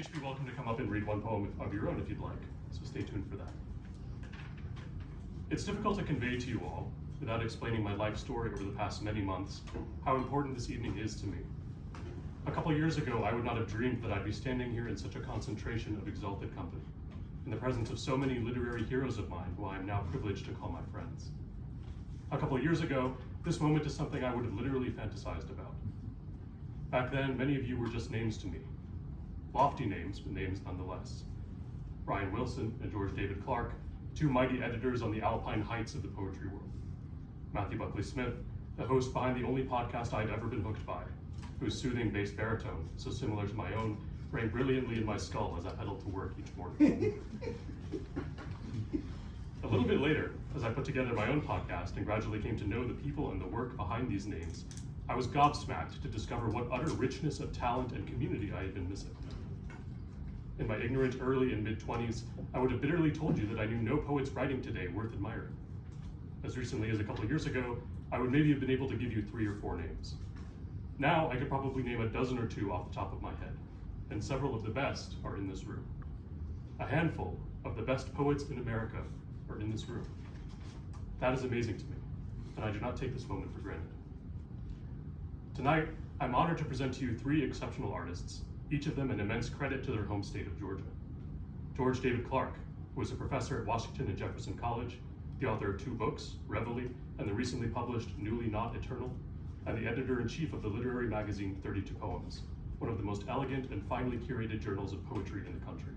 Each be welcome to come up and read one poem of your own if you'd like, so stay tuned for that. It's difficult to convey to you all, without explaining my life story over the past many months, how important this evening is to me. A couple years ago, I would not have dreamed that I'd be standing here in such a concentration of exalted company, in the presence of so many literary heroes of mine who I am now privileged to call my friends. A couple years ago, this moment is something I would have literally fantasized about. Back then, many of you were just names to me. Lofty names, but names nonetheless. Brian Wilson and George David Clark, two mighty editors on the alpine heights of the poetry world. Matthew Buckley Smith, the host behind the only podcast I've ever been hooked by, whose soothing bass baritone, so similar to my own, rang brilliantly in my skull as I pedaled to work each morning. A little bit later, as I put together my own podcast and gradually came to know the people and the work behind these names, I was gobsmacked to discover what utter richness of talent and community I had been missing. In my ignorant early and mid-20s, I would have bitterly told you that I knew no poets writing today worth admiring. As recently as a couple years ago, I would maybe have been able to give you 3 or 4 names. Now I could probably name a dozen or 2 off the top of my head, and several of the best are in this room. A handful of the best poets in America are in this room. That is amazing to me, and I do not take this moment for granted. Tonight, I'm honored to present to you 3 exceptional artists, each of them an immense credit to their home state of Georgia. George David Clark, who is a professor at Washington and Jefferson College, the author of 2 books, Reveille, and the recently published Newly Not Eternal, and the editor-in-chief of the literary magazine 32 Poems, one of the most elegant and finely curated journals of poetry in the country.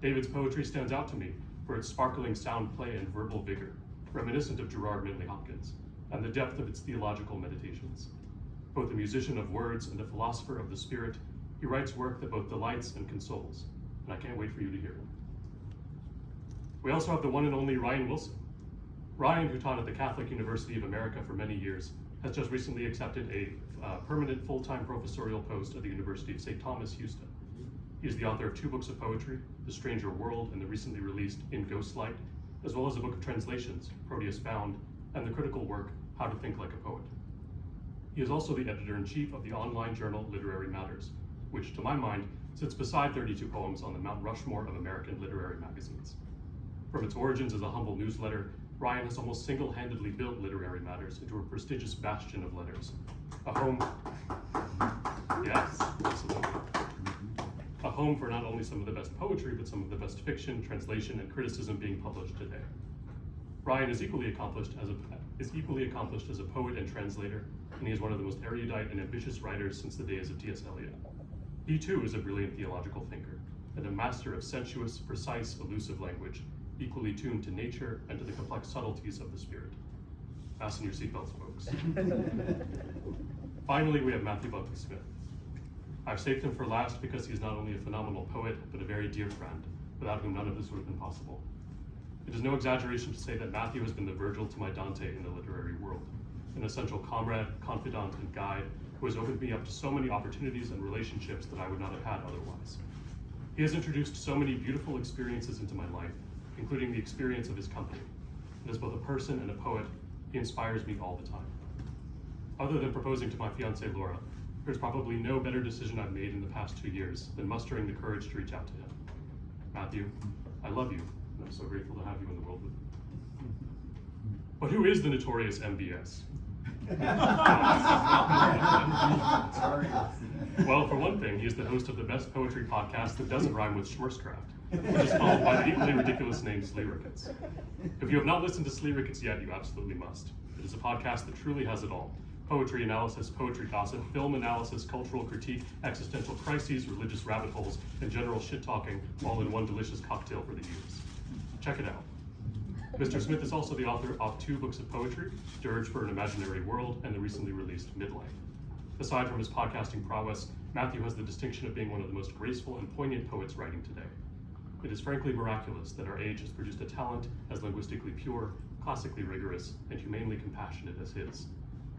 David's poetry stands out to me for its sparkling sound play and verbal vigor, reminiscent of Gerard Manley Hopkins, and the depth of its theological meditations. Both a musician of words and a philosopher of the spirit, he writes work that both delights and consoles, and I can't wait for you to hear him. We also have the one and only Ryan Wilson. Ryan, who taught at the Catholic University of America for many years, has just recently accepted a permanent full-time professorial post at the University of St. Thomas, Houston. He is the author of 2 books of poetry, The Stranger World and the recently released In Ghostlight, as well as a book of translations, Proteus Bound, and the critical work, How to Think Like a Poet. He is also the editor-in-chief of the online journal Literary Matters, which, to my mind, sits beside 32 Poems on the Mount Rushmore of American literary magazines. From its origins as a humble newsletter, Ryan has almost single-handedly built Literary Matters into a prestigious bastion of letters. A home, yes, absolutely. A home for not only some of the best poetry, but some of the best fiction, translation, and criticism being published today. Ryan is equally accomplished as a poet and translator, and he is one of the most erudite and ambitious writers since the days of T.S. Eliot. He too is a brilliant theological thinker, and a master of sensuous, precise, elusive language, equally tuned to nature and to the complex subtleties of the spirit. Fasten your seatbelts, folks. Finally, we have Matthew Buckley Smith. I've saved him for last because he's not only a phenomenal poet, but a very dear friend, without whom none of this would have been possible. It is no exaggeration to say that Matthew has been the Virgil to my Dante in the literary world, an essential comrade, confidant, and guide who has opened me up to so many opportunities and relationships that I would not have had otherwise. He has introduced so many beautiful experiences into my life, including the experience of his company. And as both a person and a poet, he inspires me all the time. Other than proposing to my fiancée Laura, there's probably no better decision I've made in the past 2 years than mustering the courage to reach out to him. Matthew, I love you, and I'm so grateful to have you in the world with me. But who is the notorious MBS? Well, for one thing, he is the host of the best poetry podcast that doesn't rhyme with Schmerscraft, which is followed by the equally ridiculous name Slee Ricketts. If you have not listened to Slee Ricketts yet, you absolutely must. It is a podcast that truly has it all. Poetry analysis, poetry gossip, film analysis, cultural critique, existential crises, religious rabbit holes, and general shit-talking, all in one delicious cocktail for the ears. Check it out. Mr. Smith is also the author of 2 books of poetry, Dirge for an Imaginary World, and the recently released Midlife. Aside from his podcasting prowess, Matthew has the distinction of being one of the most graceful and poignant poets writing today. It is frankly miraculous that our age has produced a talent as linguistically pure, classically rigorous, and humanely compassionate as his.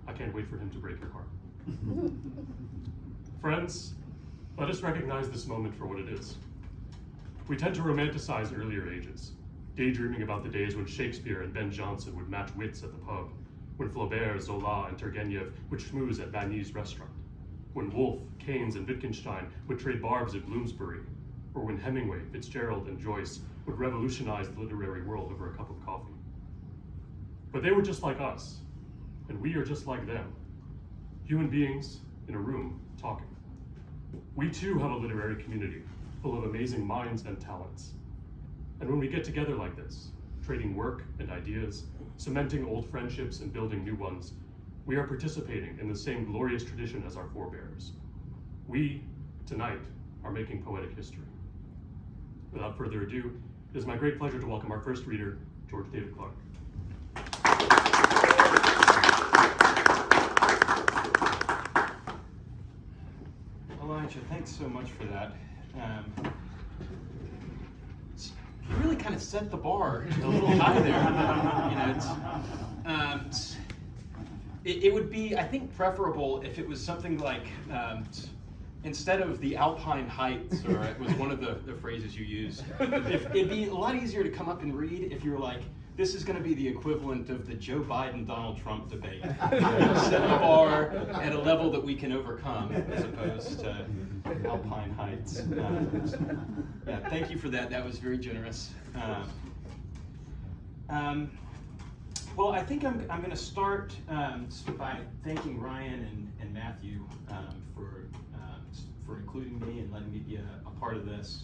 I can't wait for him to break your heart. Friends, let us recognize this moment for what it is. We tend to romanticize earlier ages, daydreaming about the days when Shakespeare and Ben Jonson would match wits at the pub, when Flaubert, Zola, and Turgenev would schmooze at Vanny's restaurant. when Woolf, Keynes, and Wittgenstein would trade barbs at Bloomsbury, or when Hemingway, Fitzgerald, and Joyce would revolutionize the literary world over a cup of coffee. But they were just like us, and we are just like them, human beings in a room talking. We too have a literary community full of amazing minds and talents. And when we get together like this, trading work and ideas, cementing old friendships and building new ones, we are participating in the same glorious tradition as our forebears. We, tonight, are making poetic history. Without further ado, it is my great pleasure to welcome our first reader, George David Clark. Elijah, thanks so much for that. You really kind of set the bar a little high there. It would be, I think, preferable if it was something like, instead of the Alpine Heights, or it was one of the phrases you used, it'd be a lot easier to come up and read if you were like, this is going to be the equivalent of the Joe Biden-Donald Trump debate. Set the bar at a level that we can overcome, as opposed to Alpine Heights. Yeah, thank you for that. That was very generous. Well, I think I'm going to start by thanking Ryan and Matthew for including me and letting me be a part of this.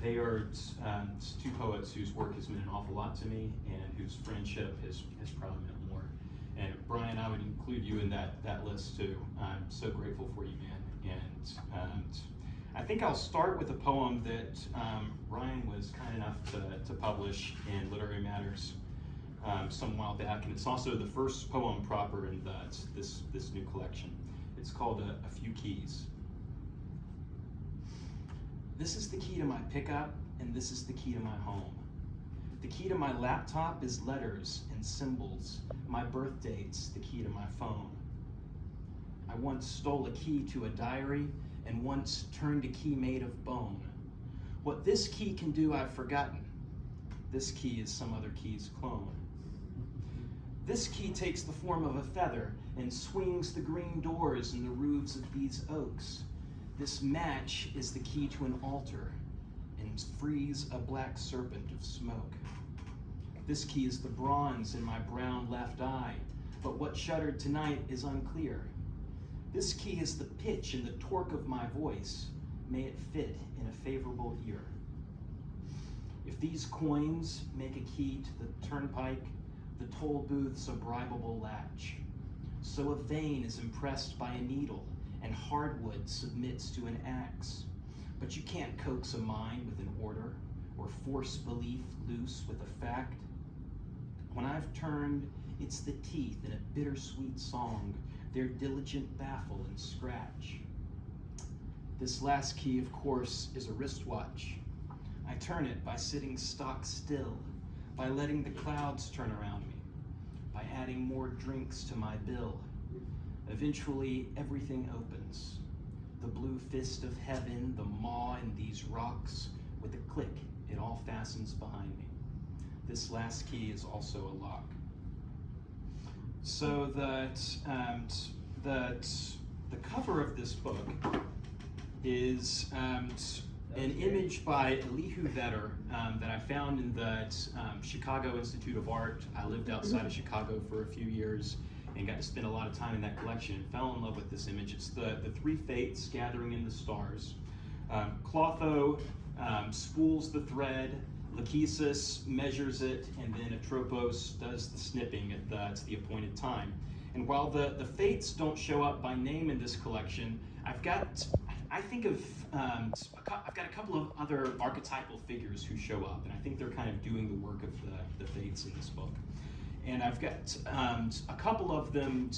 They are two poets whose work has meant an awful lot to me, and whose friendship has probably meant more. And Brian, I would include you in that list too. I'm so grateful for you, man. And I think I'll start with a poem that Ryan was kind enough to publish in Literary Matters some while back, and it's also the first poem proper in this new collection. It's called A Few Keys. This is the key to my pickup, and this is the key to my home. The key to my laptop is letters and symbols. My birth date's the key to my phone. I once stole a key to a diary, and once turned a key made of bone. What this key can do, I've forgotten. This key is some other key's clone. This key takes the form of a feather and swings the green doors in the roofs of these oaks. This match is the key to an altar and frees a black serpent of smoke. This key is the bronze in my brown left eye, but what shuddered tonight is unclear. This key is the pitch and the torque of my voice. May it fit in a favorable ear. If these coins make a key to the turnpike, the toll booth's a bribable latch. So a vein is impressed by a needle, and hardwood submits to an axe. But you can't coax a mind with an order, or force belief loose with a fact. When I've turned, it's the teeth in a bittersweet song, their diligent baffle and scratch. This last key, of course, is a wristwatch. I turn it by sitting stock still, by letting the clouds turn around me, by adding more drinks to my bill. Eventually, everything opens. The blue fist of heaven, the maw in these rocks. With a click, it all fastens behind me. This last key is also a lock. So the cover of this book is an image by Elihu Vedder that I found in the Chicago Institute of Art. I lived outside of Chicago for a few years and got to spend a lot of time in that collection and fell in love with this image. It's the three fates gathering in the stars. Clotho spools the thread, Lachesis measures it, and then Atropos does the snipping at the appointed time. And while the fates don't show up by name in this collection, I've got a couple of other archetypal figures who show up, and I think they're kind of doing the work of the fates in this book. And I've got a couple of them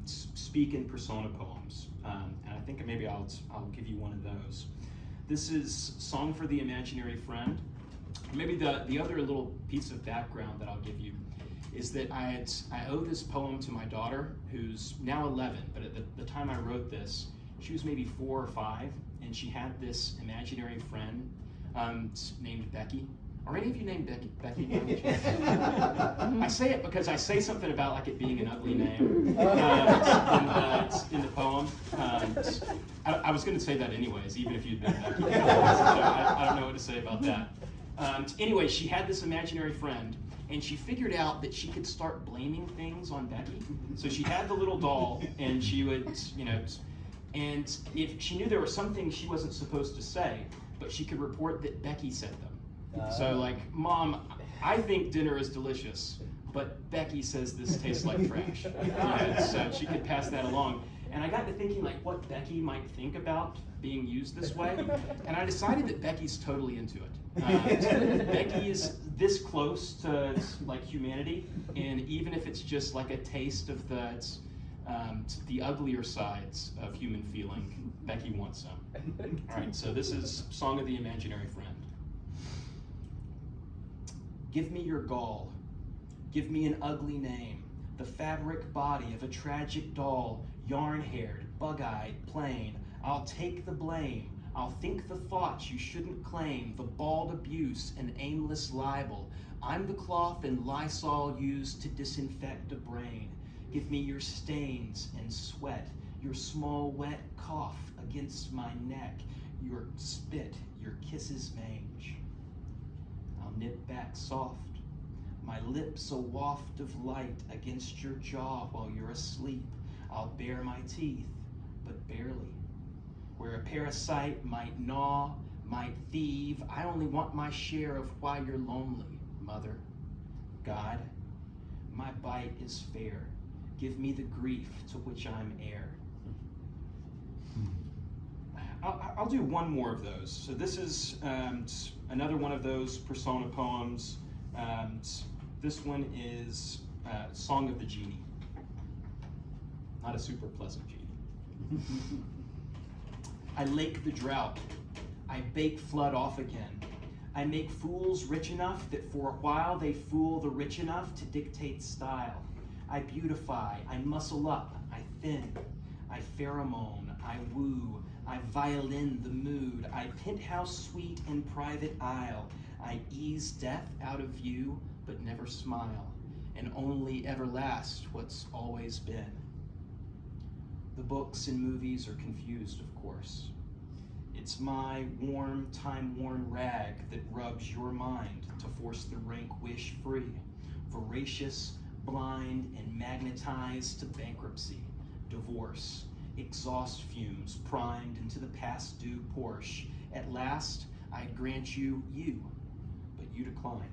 speak in persona poems, and I think maybe I'll give you one of those. This is Song for the Imaginary Friend. Maybe the other little piece of background that I'll give you is that I owe this poem to my daughter, who's now 11, but at the time I wrote this, she was maybe 4 or 5, and she had this imaginary friend named Becky, Are any of you named Becky? I say it because I say something about like it being an ugly name in the poem. I was going to say that anyways, even if you'd been Becky. So I don't know what to say about that. Anyway, she had this imaginary friend, and she figured out that she could start blaming things on Becky. So she had the little doll, and she would, and if she knew there were some things she wasn't supposed to say, but she could report that Becky said them. So like, Mom, I think dinner is delicious, but Becky says this tastes like trash. So she could pass that along. And I got to thinking like what Becky might think about being used this way, and I decided that Becky's totally into it. Becky is this close to like humanity, and even if it's just like a taste of the uglier sides of human feeling, Becky wants some. All right, so this is Song of the Imaginary Friend. Give me your gall. Give me an ugly name. The fabric body of a tragic doll, yarn-haired, bug-eyed, plain. I'll take the blame. I'll think the thoughts you shouldn't claim, the bald abuse and aimless libel. I'm the cloth and Lysol used to disinfect a brain. Give me your stains and sweat, your small wet cough against my neck, your spit, your kisses mange. I'll nip back soft, my lips a waft of light against your jaw while you're asleep. I'll bare my teeth, but barely. Where a parasite might gnaw, might thieve, I only want my share of why you're lonely, Mother. God, my bite is fair. Give me the grief to which I'm heir. I'll do one more of those. So this is another one of those persona poems. This one is Song of the Genie. Not a super pleasant genie. I lake the drought. I bake flood off again. I make fools rich enough that for a while they fool the rich enough to dictate style. I beautify, I muscle up, I thin. I pheromone, I woo, I violin the mood. I penthouse suite in private aisle. I ease death out of view, but never smile, and only ever last what's always been. The books and movies are confused, of course. It's my warm, time-worn rag that rubs your mind to force the rank wish free, voracious, blind, and magnetized to bankruptcy, divorce, exhaust fumes primed into the past due Porsche. At last, I grant you, but you decline.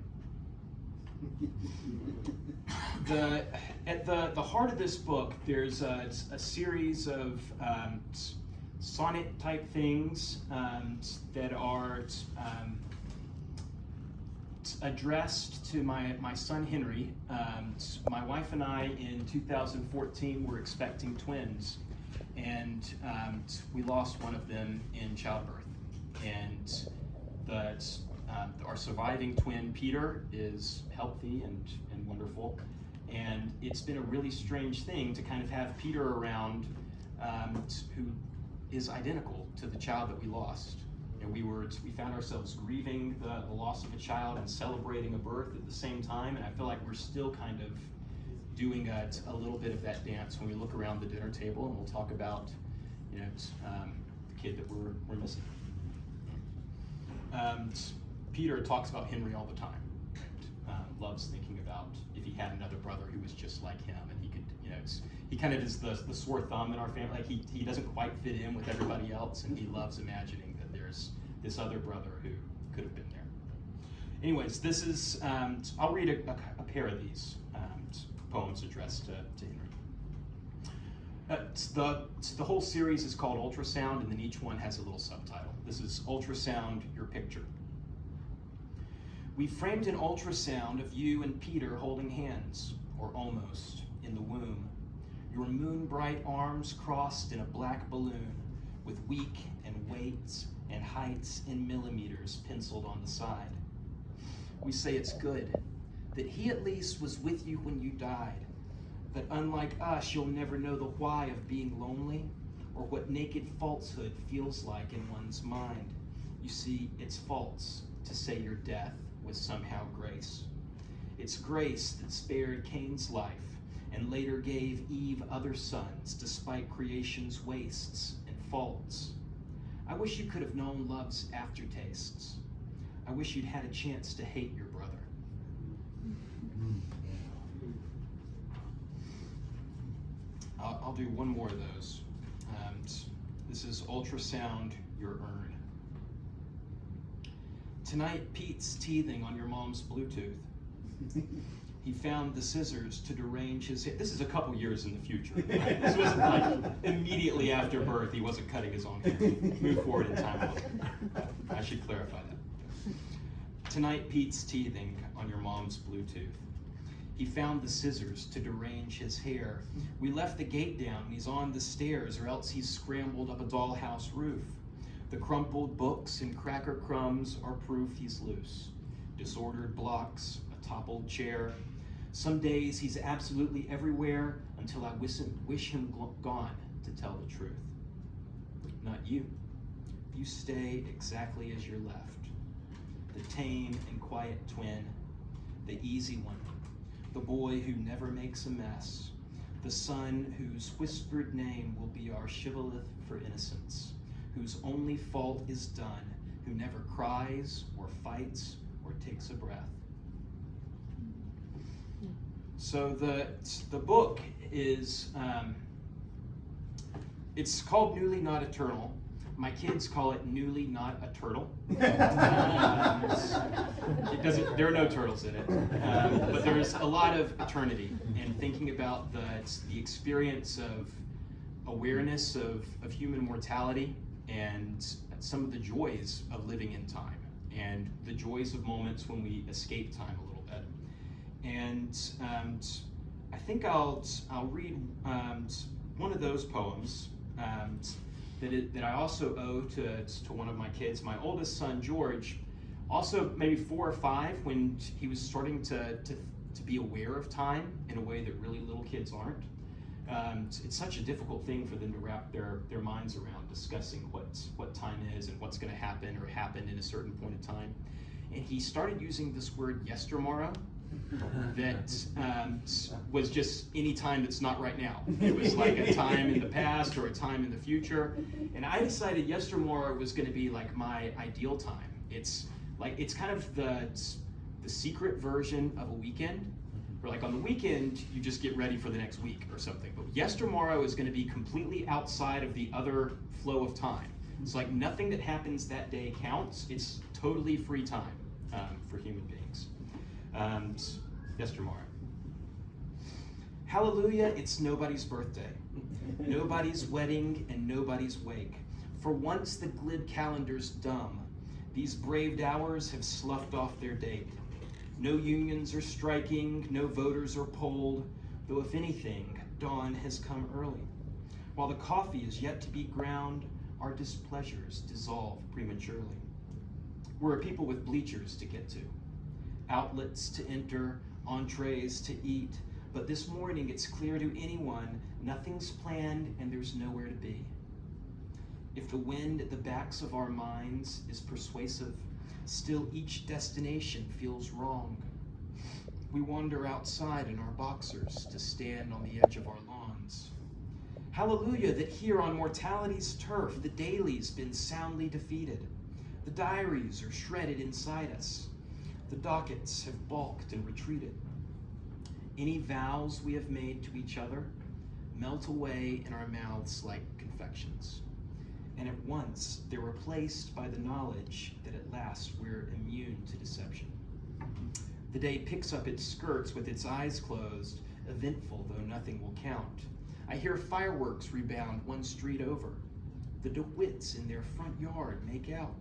At the heart of this book, there's a series of sonnet-type things that are addressed to my son Henry. My wife and I in 2014 were expecting twins, and we lost one of them in childbirth. And our surviving twin, Peter, is healthy and wonderful. And it's been a really strange thing to kind of have Peter around who is identical to the child that we lost. And we found ourselves grieving the loss of a child and celebrating a birth at the same time. And I feel like we're still kind of doing a little bit of that dance when we look around the dinner table, and we'll talk about the kid that we're missing. Peter talks about Henry all the time. Loves thinking about if he had another brother who was just like him, and he could, he kind of is the sore thumb in our family. Like he doesn't quite fit in with everybody else, and he loves imagining that there's this other brother who could have been there. Anyways, this is, I'll read a pair of these poems addressed to Henry. The whole series is called Ultrasound, and then each one has a little subtitle. This is Ultrasound, Your Picture. We framed an ultrasound of you and Peter holding hands, or almost, in the womb. Your moon-bright arms crossed in a black balloon, with week and weights and heights in millimeters penciled on the side. We say it's good, that he at least was with you when you died, that unlike us, you'll never know the why of being lonely, or what naked falsehood feels like in one's mind. You see, it's false to say your death was somehow grace. It's grace that spared Cain's life and later gave Eve other sons despite creation's wastes and faults. I wish you could have known love's aftertastes. I wish you'd had a chance to hate your brother. I'll do one more of those. This is Ultrasound Your Urn. Tonight, Pete's teething on your mom's Bluetooth. He found the scissors to derange his hair. This is a couple years in the future. Right? This wasn't like immediately after birth, he wasn't cutting his own hair. Move forward in time a little. I should clarify that. Tonight, Pete's teething on your mom's Bluetooth. He found the scissors to derange his hair. We left the gate down, he's on the stairs, or else he's scrambled up a dollhouse roof. The crumpled books and cracker crumbs are proof he's loose. Disordered blocks, a toppled chair. Some days he's absolutely everywhere until I wish him gone, to tell the truth. Not you. You stay exactly as you're left. The tame and quiet twin, the easy one, the boy who never makes a mess, the son whose whispered name will be our shibboleth for innocence, whose only fault is done, who never cries or fights or takes a breath. So the book is, it's called Newly Not Eternal. My kids call it Newly Not a Turtle. It doesn't. There are no turtles in it, but there's a lot of eternity and thinking about the experience of awareness of human mortality and some of the joys of living in time and the joys of moments when we escape time a little bit. And I think I'll read one of those poems. That I also owe to one of my kids. My oldest son, George, also maybe 4 or 5 when he was starting to be aware of time in a way that really little kids aren't. It's such a difficult thing for them to wrap their minds around, discussing what time is and what's going to happen or happened in a certain point of time. And he started using this word yestermorrow that was just any time that's not right now. It was like a time in the past or a time in the future. And I decided yestermorrow was going to be like my ideal time. It's kind of the secret version of a weekend. Where like on the weekend, you just get ready for the next week or something. But yestermorrow is going to be completely outside of the other flow of time. It's like nothing that happens that day counts. It's totally free time for human beings. Yestermorrow. Hallelujah, it's nobody's birthday. Nobody's wedding and nobody's wake. For once the glib calendar's dumb. These braved hours have sloughed off their date. No unions are striking, no voters are polled, though if anything, dawn has come early. While the coffee is yet to be ground, our displeasures dissolve prematurely. We're a people with bleachers to get to, outlets to enter, entrees to eat, but this morning it's clear to anyone nothing's planned and there's nowhere to be. If the wind at the backs of our minds is persuasive, still each destination feels wrong. We wander outside in our boxers to stand on the edge of our lawns. Hallelujah that here on mortality's turf the daily's been soundly defeated. The diaries are shredded inside us. The dockets have balked and retreated. Any vows we have made to each other melt away in our mouths like confections. And at once they're replaced by the knowledge that at last we're immune to deception. The day picks up its skirts with its eyes closed, eventful though nothing will count. I hear fireworks rebound one street over. The DeWitts in their front yard make out.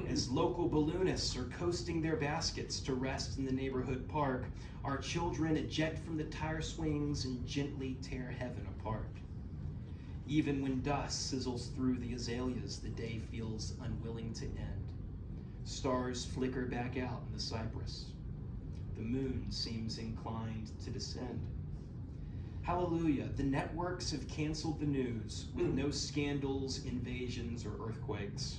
As local balloonists are coasting their baskets to rest in the neighborhood park, our children eject from the tire swings and gently tear heaven apart. Even when dust sizzles through the azaleas, the day feels unwilling to end. Stars flicker back out in the cypress. The moon seems inclined to descend. Hallelujah, the networks have canceled the news with no scandals, invasions, or earthquakes.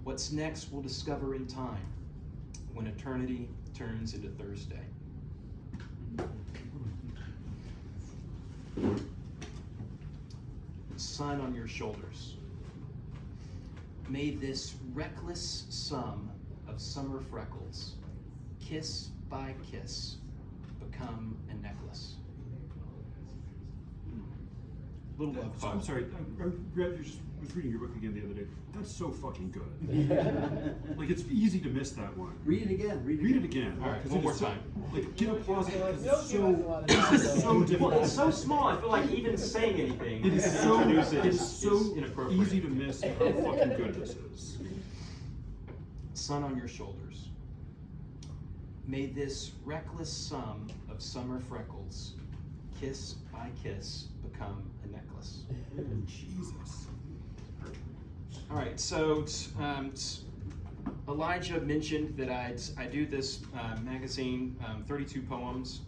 What's next we'll discover in time. when eternity turns into Thursday. Sun on your shoulders. May this reckless sum of summer freckles, kiss by kiss, become a necklace. Little love So, I'm poem. sorry, I just was reading your book again the other day. That's so fucking good. Like, it's easy to miss that one. Read it again. Read it again. All right, 'Cause one it more is so- time. Like, get applause because Don't it's give us a lot of so Well, difficult. it's so small, I feel like even saying anything It is to so, introduce it it's is so inappropriate. easy to miss how fucking good this is. Sun on your shoulders. May this reckless sum of summer freckles, kiss by kiss, become a necklace. Jesus. All right, so Elijah mentioned that I do this magazine, 32 poems,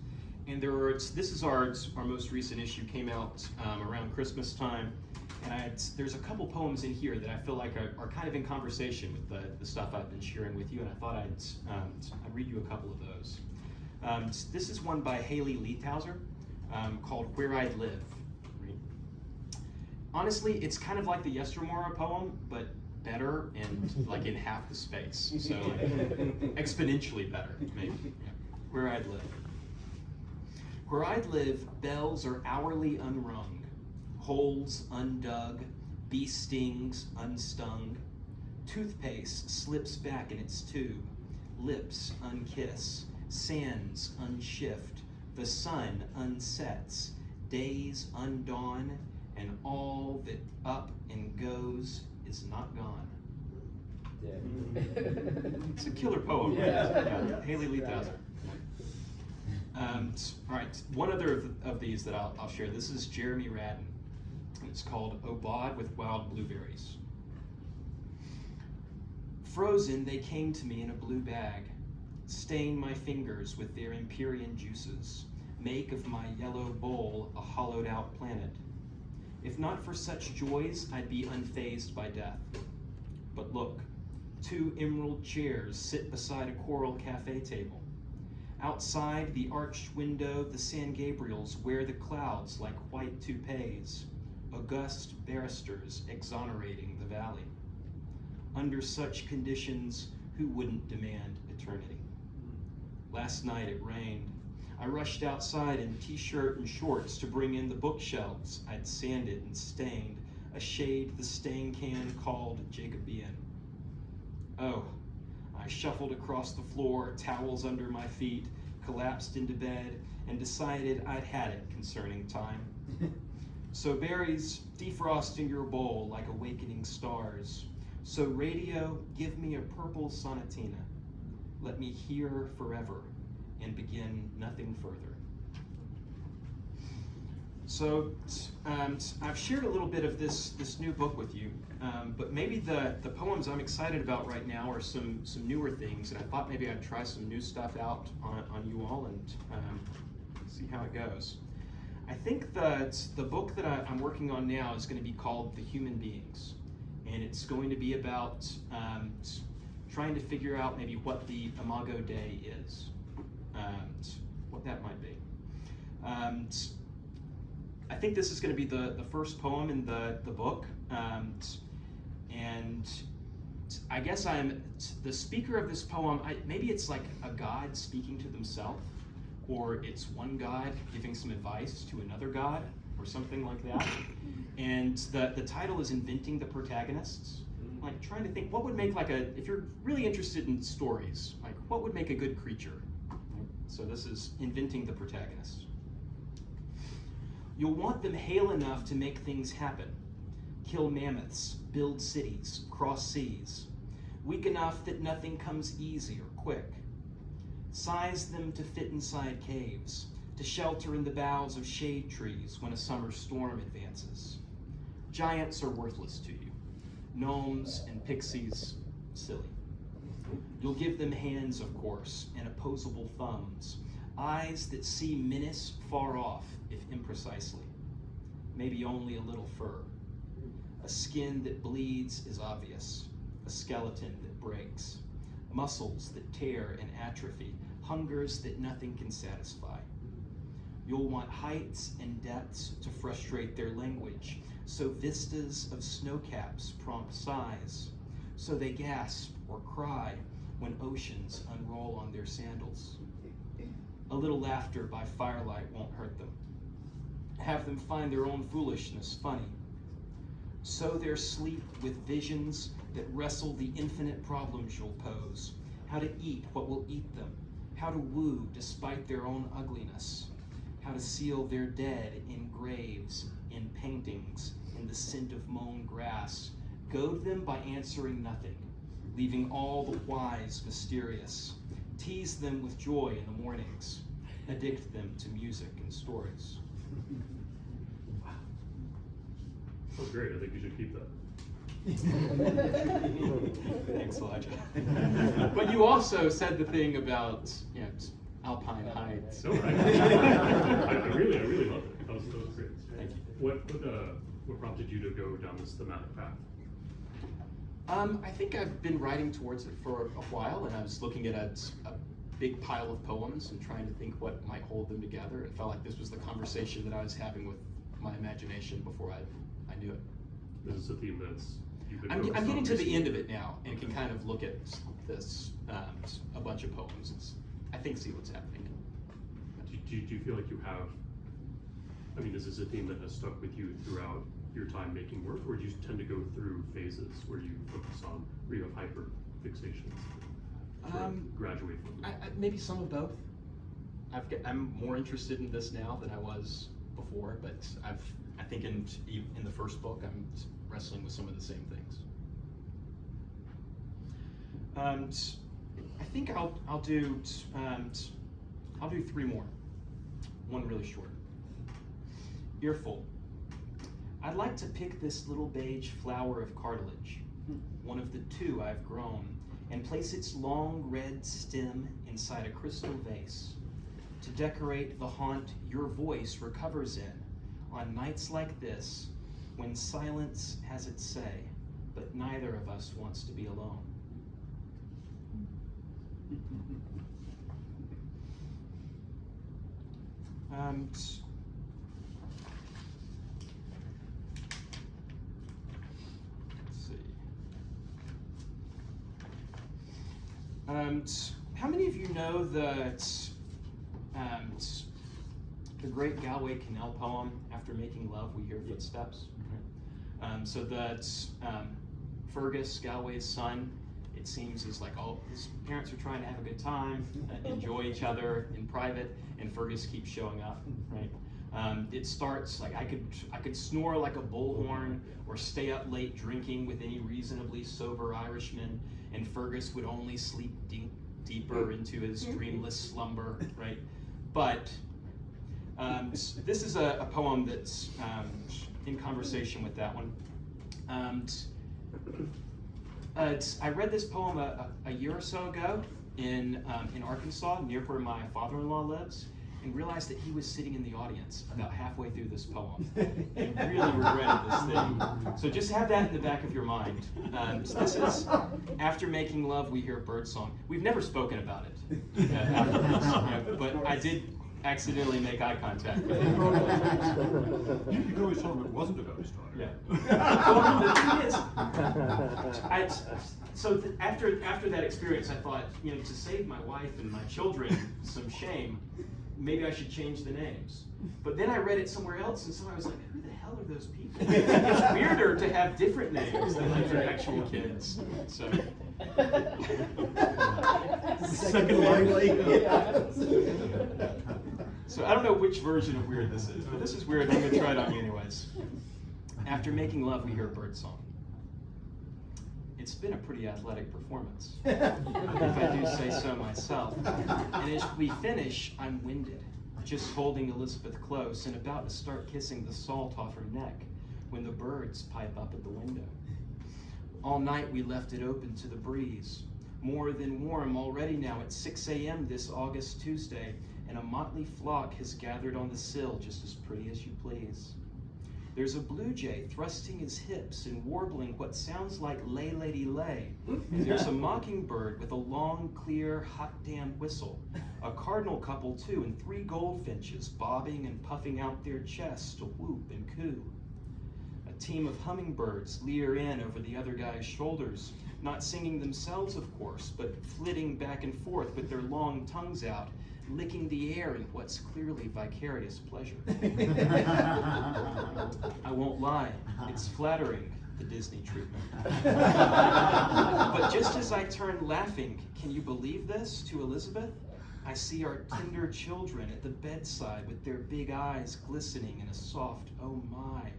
and this is our most recent issue, came out around Christmas time, and there's a couple poems in here that I feel like are kind of in conversation with the stuff I've been sharing with you, and I thought I'd read you a couple of those. This is one by Haley Leithauser called Where I'd Live. Honestly, it's kind of like the Yestermorrow poem, but better and like in half the space. So like, exponentially better, maybe. Yeah. Where I'd live. Where I'd live, bells are hourly unrung, holes undug, bee stings unstung, toothpaste slips back in its tube, lips unkiss, sands unshift, the sun unsets, days undawn, and all that up and goes is not gone. It's a killer poem, right? Yeah. Haley Leithauser. All right, one other of these that I'll share. This is Jeremy Radden. It's called Obod with Wild Blueberries. Frozen, they came to me in a blue bag, stain my fingers with their Empyrean juices, make of my yellow bowl a hollowed out planet. If not for such joys, I'd be unfazed by death. But look, 2 emerald chairs sit beside a coral cafe table. Outside the arched window, the San Gabriels wear the clouds like white toupees, august barristers exonerating the valley. Under such conditions, who wouldn't demand eternity? Last night it rained. I rushed outside in t-shirt and shorts to bring in the bookshelves I'd sanded and stained, a shade the stain can called Jacobean. Oh, I shuffled across the floor, towels under my feet, collapsed into bed, and decided I'd had it concerning time. So berries, defrost in your bowl like awakening stars. So radio, give me a purple sonatina. Let me hear forever and begin nothing further. So I've shared a little bit of this new book with you, but maybe the poems I'm excited about right now are some newer things, and I thought maybe I'd try some new stuff out on you all and see how it goes. I think that the book that I'm working on now is going to be called The Human Beings, and it's going to be about trying to figure out maybe what the Imago Dei is. What that might be. I think this is going to be the first poem in the book, and I guess I'm the speaker of this poem. Maybe it's like a God speaking to themselves, or it's one God giving some advice to another God, or something like that. And the title is Inventing the Protagonists. Like trying to think what would make if you're really interested in stories, like what would make a good creature? So this is Inventing the Protagonist. You'll want them hale enough to make things happen. Kill mammoths, build cities, cross seas. Weak enough that nothing comes easy or quick. Size them to fit inside caves, to shelter in the boughs of shade trees when a summer storm advances. Giants are worthless to you. Gnomes and pixies, silly. You'll give them hands, of course, and opposable thumbs, eyes that see menace far off, if imprecisely. Maybe only a little fur. A skin that bleeds is obvious, a skeleton that breaks, muscles that tear and atrophy, hungers that nothing can satisfy. You'll want heights and depths to frustrate their language, so vistas of snowcaps prompt sighs, so they gasp or cry when oceans unroll on their sandals. A little laughter by firelight won't hurt them. Have them find their own foolishness funny. Sow their sleep with visions that wrestle the infinite problems you'll pose. How to eat what will eat them. How to woo despite their own ugliness. How to seal their dead in graves, in paintings, in the scent of mown grass. Goad them by answering nothing, leaving all the whys mysterious. Tease them with joy in the mornings. Addict them to music and stories. Wow. That was great. I think you should keep that. Thanks, Elijah. But you also said the thing about, alpine heights. No, I really loved it. That was great. Thank you. What prompted you to go down this thematic path? I think I've been writing towards it for a while, and I was looking at a big pile of poems and trying to think what might hold them together, and felt like this was the conversation that I was having with my imagination before I knew it. This is a theme that's you've been I'm focused getting on to the recently. end of it now, and can kind of look at this, a bunch of poems, and I think see what's happening. Do you feel like you have, is this a theme that has stuck with you throughout your time making work, or do you tend to go through phases where you focus on, where you have hyper fixations, graduate from them? Maybe some of both. I'm more interested in this now than I was before, but I think in the first book I'm wrestling with some of the same things. I think I'll do 3 more. One really short. Earful. I'd like to pick this little beige flower of cartilage, one of the 2 I've grown, and place its long red stem inside a crystal vase to decorate the haunt your voice recovers in on nights like this when silence has its say, but neither of us wants to be alone. How many of you know the great Galway Canal poem, "After Making Love, We Hear Footsteps"? So that's Fergus, Galway's son. It seems is like all his parents are trying to have a good time, enjoy each other in private, and Fergus keeps showing up, right? It starts like I could snore like a bullhorn or stay up late drinking with any reasonably sober Irishman, and Fergus would only sleep deeper into his dreamless slumber, right? But this is a poem that's in conversation with that one. I read this poem a year or so ago in Arkansas, near where my father-in-law lives, and realized that he was sitting in the audience about halfway through this poem and really regretted this thing. So just have that in the back of your mind. So this is "After Making Love, We Hear Birdsong." We've never spoken about it afterwards, but I did accidentally make eye contact with him. You can always tell him it wasn't about his daughter. Yeah. Well, the thing is, after that experience, I thought, to save my wife and my children some shame, maybe I should change the names. But then I read it somewhere else, and so I was like, who the hell are those people? It's weirder to have different names than like your actual kids. So. Second line. So I don't know which version of weird this is, but this is weird. I'm gonna try it on you anyways. After making love, we hear birdsong. It's been a pretty athletic performance, if I do say so myself. And as we finish, I'm winded, just holding Elizabeth close and about to start kissing the salt off her neck when the birds pipe up at the window. All night we left it open to the breeze, more than warm already now at 6 a.m. this August Tuesday, and a motley flock has gathered on the sill just as pretty as you please. There's a blue jay thrusting his hips and warbling what sounds like lay lady lay. And there's a mockingbird with a long, clear, hot damn whistle. A cardinal couple too, and 3 goldfinches bobbing and puffing out their chests to whoop and coo. A team of hummingbirds leer in over the other guy's shoulders, not singing themselves, of course, but flitting back and forth with their long tongues out, licking the air in what's clearly vicarious pleasure. I won't lie, it's flattering, the Disney treatment. But just as I turn laughing, can you believe this, to Elizabeth? I see our tender children at the bedside with their big eyes glistening in a soft, oh my.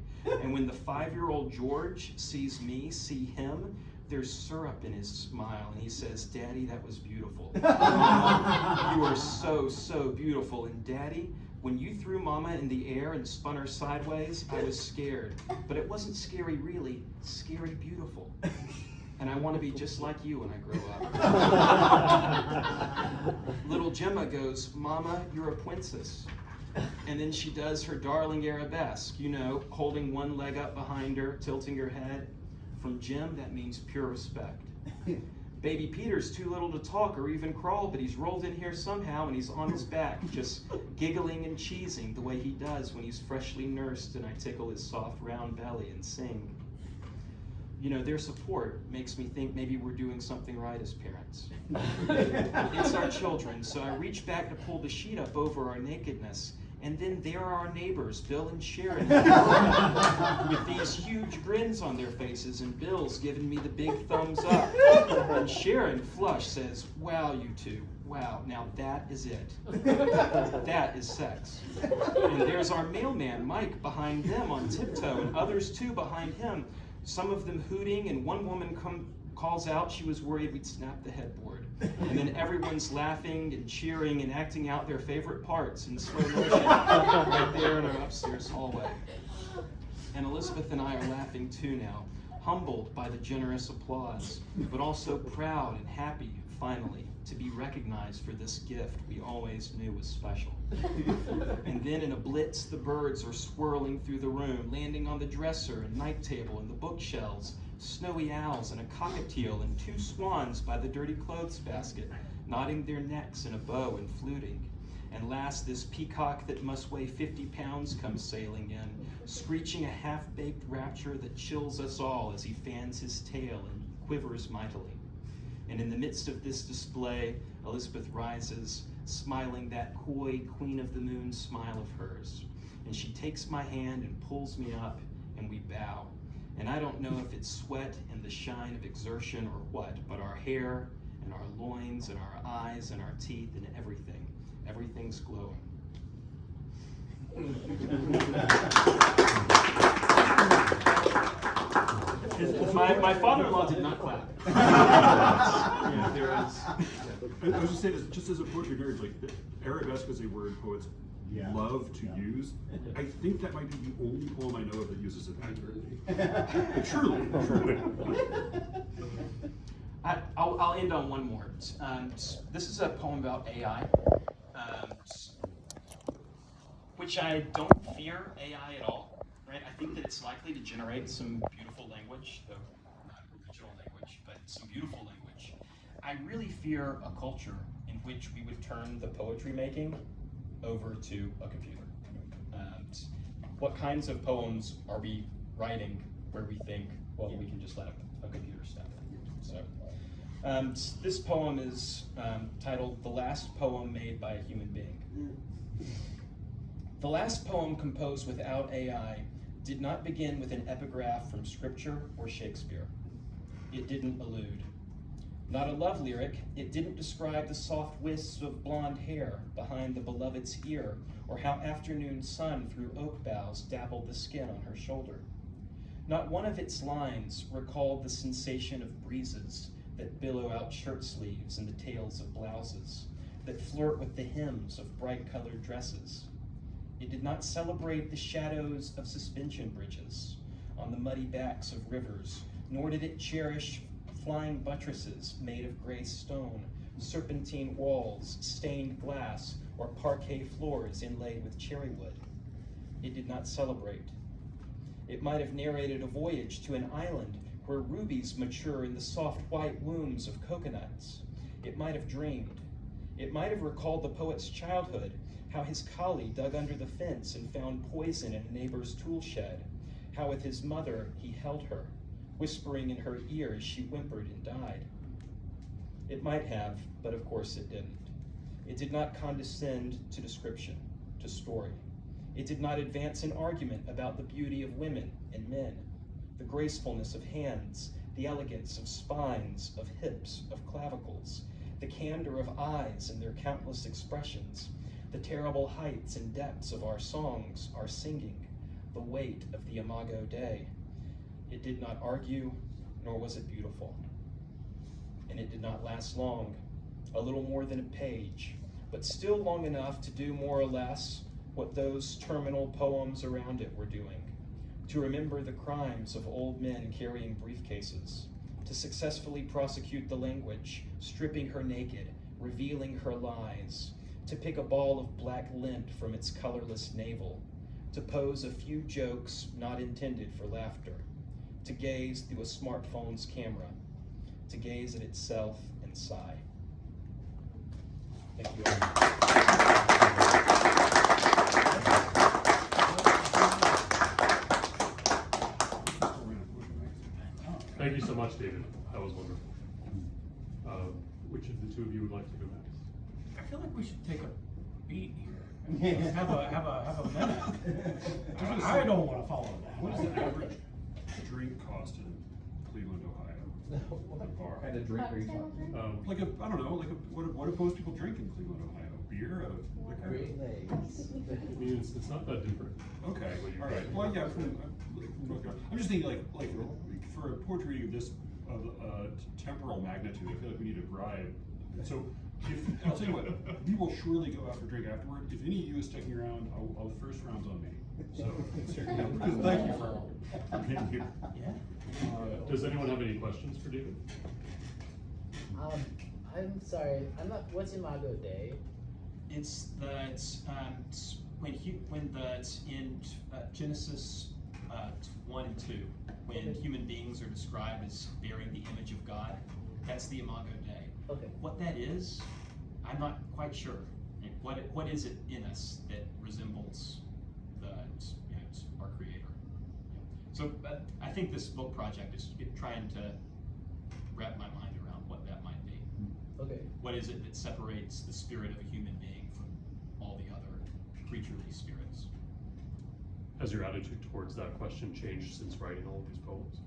And when the 5-year-old George sees me, see him, there's syrup in his smile, and he says, Daddy, that was beautiful. Mama, you are so, so beautiful. And Daddy, when you threw Mama in the air and spun her sideways, I was scared. But it wasn't scary really, scary beautiful. And I want to be just like you when I grow up. Little Gemma goes, Mama, you're a princess. And then she does her darling arabesque, you know, holding one leg up behind her, tilting her head. From Jim, that means pure respect. Baby Peter's too little to talk or even crawl, but he's rolled in here somehow and he's on his back, just giggling and cheesing the way he does when he's freshly nursed and I tickle his soft round belly and sing. You know, their support makes me think maybe we're doing something right as parents. It's our children, so I reach back to pull the sheet up over our nakedness. And then there are our neighbors, Bill and Sharon, with these huge grins on their faces, and Bill's giving me the big thumbs up. And Sharon, flushed, says, wow, you two, wow, now that is it. That is sex. And there's our mailman, Mike, behind them on tiptoe, and others too behind him, some of them hooting, and one woman calls out she was worried we'd snap the headboard. And then everyone's laughing and cheering and acting out their favorite parts in slow motion right there in our upstairs hallway. And Elizabeth and I are laughing too now, humbled by the generous applause, but also proud and happy, finally, to be recognized for this gift we always knew was special. And then in a blitz, the birds are swirling through the room, landing on the dresser and night table and the bookshelves, snowy owls and a cockatiel and 2 swans by the dirty clothes basket, nodding their necks in a bow and fluting. And last, this peacock that must weigh 50 pounds comes sailing in, screeching a half-baked rapture that chills us all as he fans his tail and quivers mightily. And in the midst of this display, Elizabeth rises, smiling that coy Queen of the Moon smile of hers. And she takes my hand and pulls me up, and we bow. And I don't know if it's sweat and the shine of exertion or what, but our hair and our loins and our eyes and our teeth and everything's glowing. My father-in-law did not clap. Yeah, there is. I was just saying, just as a poetry nerd, like arabesque is a word poets love to use. I think that might be the only poem I know of that uses it accurately. Truly. I'll end on one more. This is a poem about AI, which I don't fear AI at all. Right? I think that it's likely to generate some beautiful language, though not original language, but some beautiful language. I really fear a culture in which we would turn the poetry making over to a computer. What kinds of poems are we writing where we think, well, we can just let a computer step in? So, this poem is titled "The Last Poem Made by a Human Being." The last poem composed without AI did not begin with an epigraph from Scripture or Shakespeare. It didn't allude. Not a love lyric, it didn't describe the soft wisps of blonde hair behind the beloved's ear, or how afternoon sun through oak boughs dappled the skin on her shoulder. Not one of its lines recalled the sensation of breezes that billow out shirt sleeves and the tails of blouses, that flirt with the hems of bright-colored dresses. It did not celebrate the shadows of suspension bridges on the muddy backs of rivers, nor did it cherish flying buttresses made of gray stone, serpentine walls, stained glass, or parquet floors inlaid with cherry wood. It did not celebrate. It might have narrated a voyage to an island where rubies mature in the soft white wombs of coconuts. It might have dreamed. It might have recalled the poet's childhood, how his collie dug under the fence and found poison in a neighbor's tool shed, how with his mother he held her, whispering in her ear as she whimpered and died. It might have, but of course it didn't. It did not condescend to description, to story. It did not advance an argument about the beauty of women and men, the gracefulness of hands, the elegance of spines, of hips, of clavicles, the candor of eyes and their countless expressions, the terrible heights and depths of our songs, our singing, the weight of the Imago Dei. It did not argue, nor was it beautiful. And it did not last long, a little more than a page, but still long enough to do more or less what those terminal poems around it were doing, to remember the crimes of old men carrying briefcases, to successfully prosecute the language, stripping her naked, revealing her lies, to pick a ball of black lint from its colorless navel, to pose a few jokes not intended for laughter, to gaze through a smartphone's camera, to gaze at itself and sigh. Thank you all. Thank you so much, David. That was wonderful. Which of the two of you would like to go next? I feel like we should take a beat here. Have a minute. I don't want to follow that. What is the average drink cost in Cleveland, Ohio? At a bar? What kind of drink are you talking? I don't know, what do most people drink in Cleveland, Ohio? Beer, liquor? Great legs. I mean, it's not that different. Okay, all right. Well, yeah, I'm just thinking like for a poetry reading of this temporal magnitude, I feel like we need a bribe. So I'll tell you what, we will surely go out for a drink afterward. If any of you is sticking around, the first round's on me. So thank you for being here. Yeah. Does anyone have any questions for David? I'm sorry. I'm not. What's Imago Dei? It's in Genesis 1 and 2, when human beings are described as bearing the image of God. That's the Imago Dei. Okay. What that is, I'm not quite sure. What is it in us that resembles our Creator? So I think this book project is trying to wrap my mind around what that might be. Okay. What is it that separates the spirit of a human being from all the other creaturely spirits? Has your attitude towards that question changed since writing all of these poems?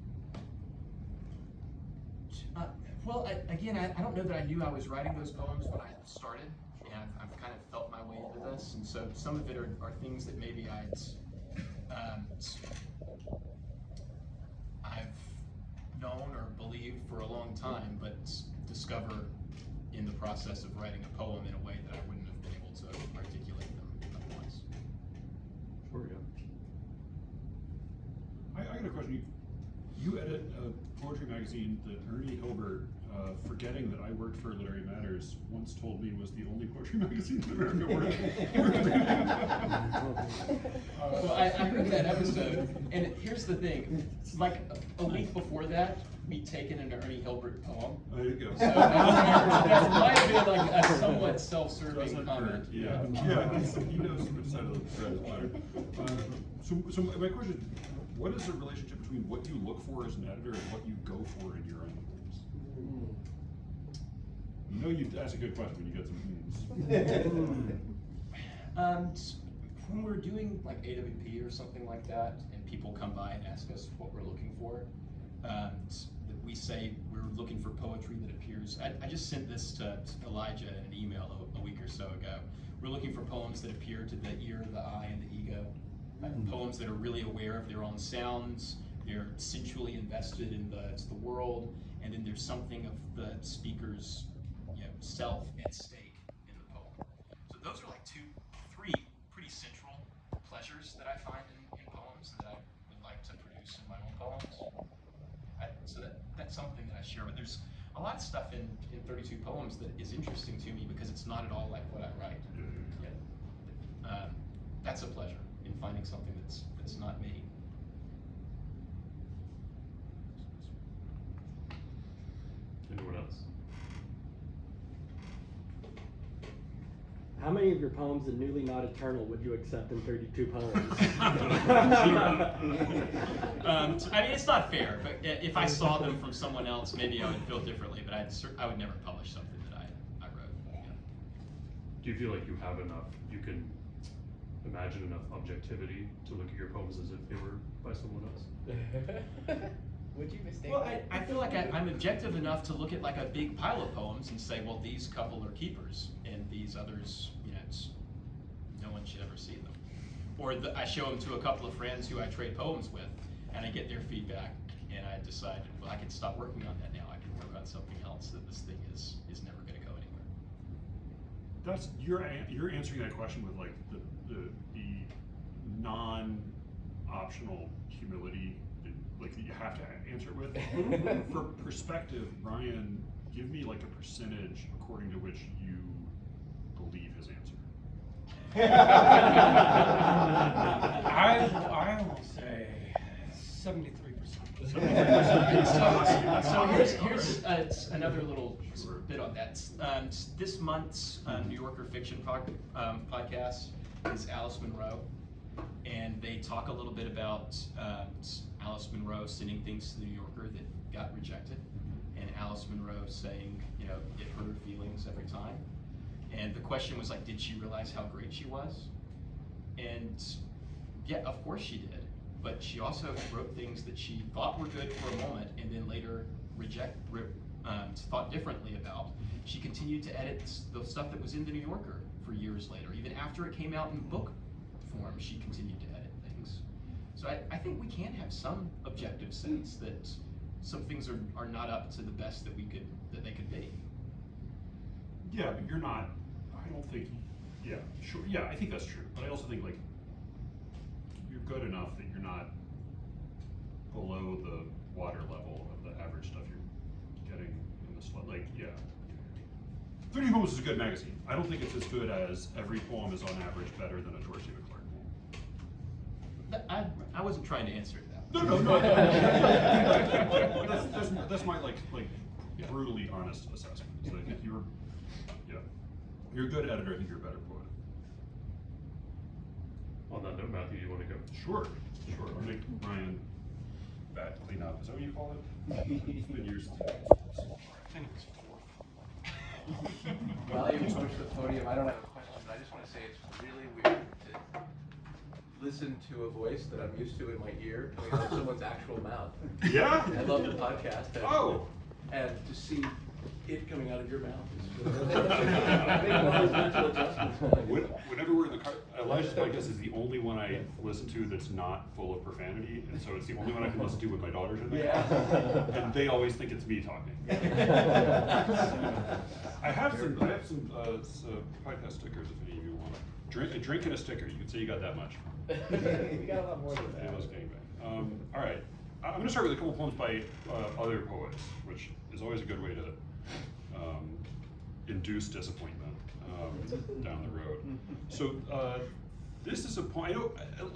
Well, I don't know that I knew I was writing those poems when I started, and I've kind of felt my way into this, and so some of it are things that maybe I've known or believed for a long time, but discover in the process of writing a poem in a way that I wouldn't have been able to articulate them otherwise. Sure, yeah. I got a question. You edit a poetry magazine that Ernie Hilbert, forgetting that I worked for Literary Matters, once told me was the only poetry magazine that America worked. Well, I heard that episode, and here's the thing: like a week before that, we'd taken an Ernie Hilbert poem. There you go. So that might have been like a somewhat self-serving Doesn't comment. hurt, yeah. He knows which side of the thread is better. So my question: what is the relationship between what you look for as an editor and what you go for in your own works? You know, that's a good question when you get some When we're doing like AWP or something like that, and people come by and ask us what we're looking for, we say we're looking for poetry that appears. I just sent this to Elijah in an email a week or so ago. We're looking for poems that appear to the ear, the eye, and the ego. Poems that are really aware of their own sounds. They're sensually invested in the world, and then there's something of the speaker's self at stake in the poem. So those are like three pretty central pleasures that I find in poems that I would like to produce in my own poems. So that's something that I share. But there's a lot of stuff in 32 poems that is interesting to me because it's not at all like what I write. That's a pleasure in finding something that's not me. Anyone else? How many of your poems in Newly Not Eternal would you accept in 32 poems? I mean, it's not fair, but if I saw them from someone else, maybe I would feel differently, but I would never publish something that I wrote. Yeah. Do you feel like you have enough, you can imagine enough objectivity to look at your poems as if they were by someone else? Would you mistake Well, that? I feel like I'm objective enough to look at like a big pile of poems and say, well, these couple are keepers, and these others, no one should ever see them. Or I show them to a couple of friends who I trade poems with, and I get their feedback, and I decide, well, I can stop working on that now. I can work on something else. That this thing is never going to go anywhere. That's you're answering that question with like the non-optional humility, like that you have to answer it with. For perspective, Ryan, give me like a percentage according to which you believe his answer. I will say 73%. So here's another little bit on that. This month's New Yorker fiction podcast is Alice Munro, and they talk a little bit about Alice Munro sending things to the New Yorker that got rejected, and Alice Munro saying, it hurt her feelings every time. And the question was like, did she realize how great she was? And yeah, of course she did. But she also wrote things that she thought were good for a moment and then later thought differently about. She continued to edit the stuff that was in the New Yorker for years later. Even after it came out in book form, she continued to edit things. So I think we can have some objective sense that some things are not up to the best that they could be. Yeah, but you're not. I don't think. Yeah, sure. Yeah, I think that's true. But I also think like you're good enough that you're not below the water level of the average stuff you're getting in the slot. Like, yeah. 30 Poems is a good magazine. I don't think it's as good as every poem is on average better than a George David Clark poem. I wasn't trying to answer that. No. That's my like brutally honest assessment. So I think you're a good editor. I think you're a better poet. On that note, Matthew, do you want to go? Sure. I'll make Ryan bad cleanup. Is that what you call it? It's been years. I think it's 4. While you approach the podium, I don't have a question, but I just want to say it's really weird to listen to a voice that I'm used to in my ear coming out of someone's actual mouth. Yeah? I love the podcast. And to see it coming out of your mouth is making all those mental adjustments. Whenever we're in the car, Elijah's podcast is the only one I listen to that's not full of profanity, and so it's the only one I can listen to when my daughter's in there. Yeah. And they always think it's me talking. I have some podcast stickers if any of you want. Drink and a sticker. You can say you got that much. We got a lot more than that. Amos gangbang. All right. I'm going to start with a couple poems by other poets, which is always a good way to induce disappointment down the road. So this is a poem. I know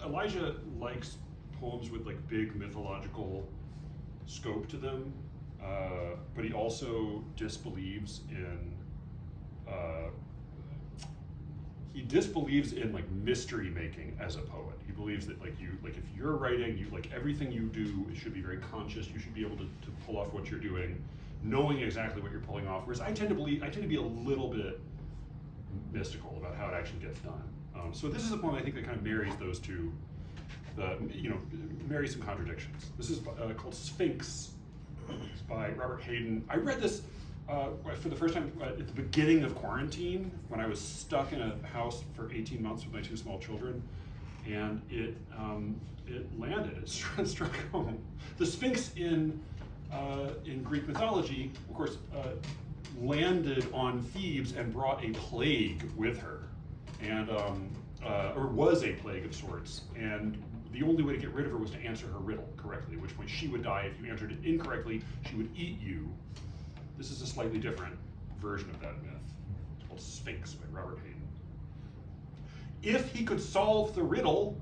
Elijah likes poems with like big mythological scope to them, but he also disbelieves in like mystery making as a poet. He believes that if you're writing, everything you do should be very conscious. You should be able to pull off what you're doing, knowing exactly what you're pulling off. Whereas I tend to be a little bit mystical about how it actually gets done. So this is a poem I think that kind of marries those two, marries some contradictions. This is called Sphinx. It's by Robert Hayden. I read this for the first time at the beginning of quarantine when I was stuck in a house for 18 months with my 2 small children, and it landed. It struck home. The Sphinx in Greek mythology, of course, landed on Thebes and brought a plague with her, and or was a plague of sorts. And the only way to get rid of her was to answer her riddle correctly, at which point she would die. If you answered it incorrectly, she would eat you. This is a slightly different version of that myth. It's called Sphinx by Robert Hayden. If he could solve the riddle,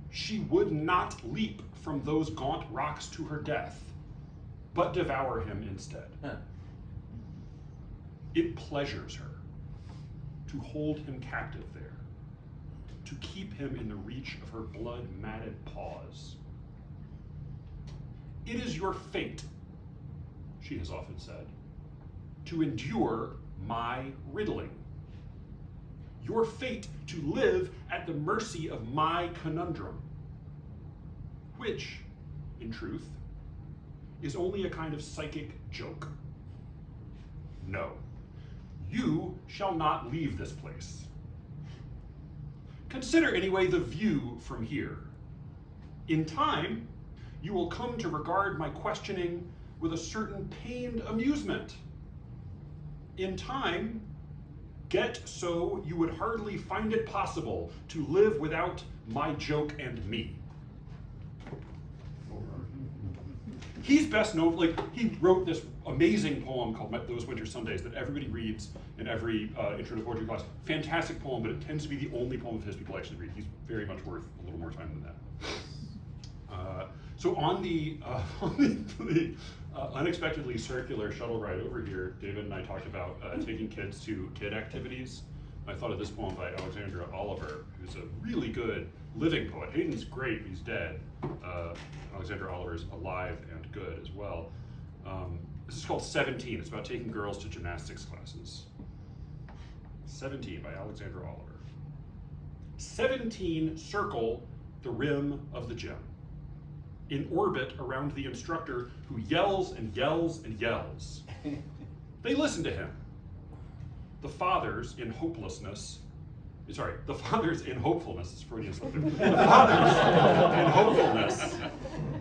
she would not leap from those gaunt rocks to her death, but devour him instead. It pleasures her to hold him captive there, to keep him in the reach of her blood-matted paws. It is your fate, she has often said, to endure my riddling. Your fate to live at the mercy of my conundrum, which, in truth, is only a kind of psychic joke. No, you shall not leave this place. Consider anyway the view from here. In time, you will come to regard my questioning with a certain pained amusement. In time, get so you would hardly find it possible to live without my joke and me. He's best known, he wrote this amazing poem called Those Winter Sundays that everybody reads in every intro to poetry class. Fantastic poem, but it tends to be the only poem of his people actually read. He's very much worth a little more time than that. So on the unexpectedly circular shuttle ride over here, David and I talked about taking kids to kid activities. I thought of this poem by Alexandra Oliver, who's a really good living poet. Hayden's great, he's dead. Alexandra Oliver's alive and good as well. This is called 17. It's about taking girls to gymnastics classes. 17 by Alexandra Oliver. 17 circle the rim of the gym, in orbit around the instructor who yells and yells and yells. They listen to him. The fathers in hopelessness, the fathers in hopefulness, it's Freudian something. The fathers in hopefulness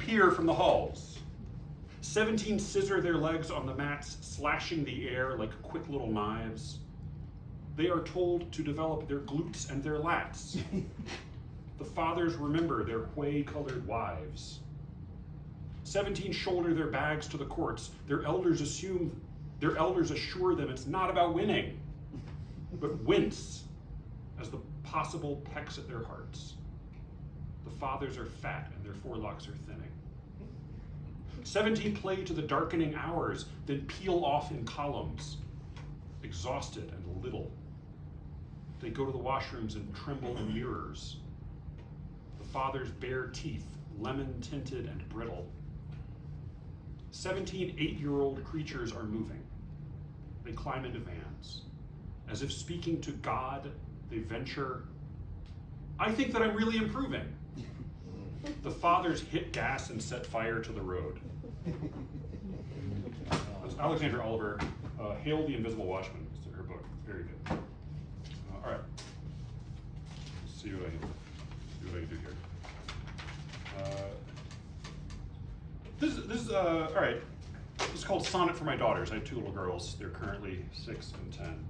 peer from the halls. 17 scissor their legs on the mats, slashing the air like quick little knives. They are told to develop their glutes and their lats. The fathers remember their whey-colored wives. 17 shoulder their bags to the courts. Their elders assure them it's not about winning, but wince as the possible pecks at their hearts. The fathers are fat and their forelocks are thinning. 17 play to the darkening hours, then peel off in columns, exhausted and little. They go to the washrooms and tremble in mirrors. The fathers' bare teeth, lemon-tinted and brittle. 17 eight-year-old creatures are moving. They climb into vans. As if speaking to God, they venture, I think that I'm really improving. The fathers hit gas and set fire to the road. That's Alexandra Oliver, Hail the Invisible Watchman, is her book. Very good. All right. Let's see what I can do here. This is all right. This is called Sonnet for My Daughters. I have two little girls. They're currently 6 and 10.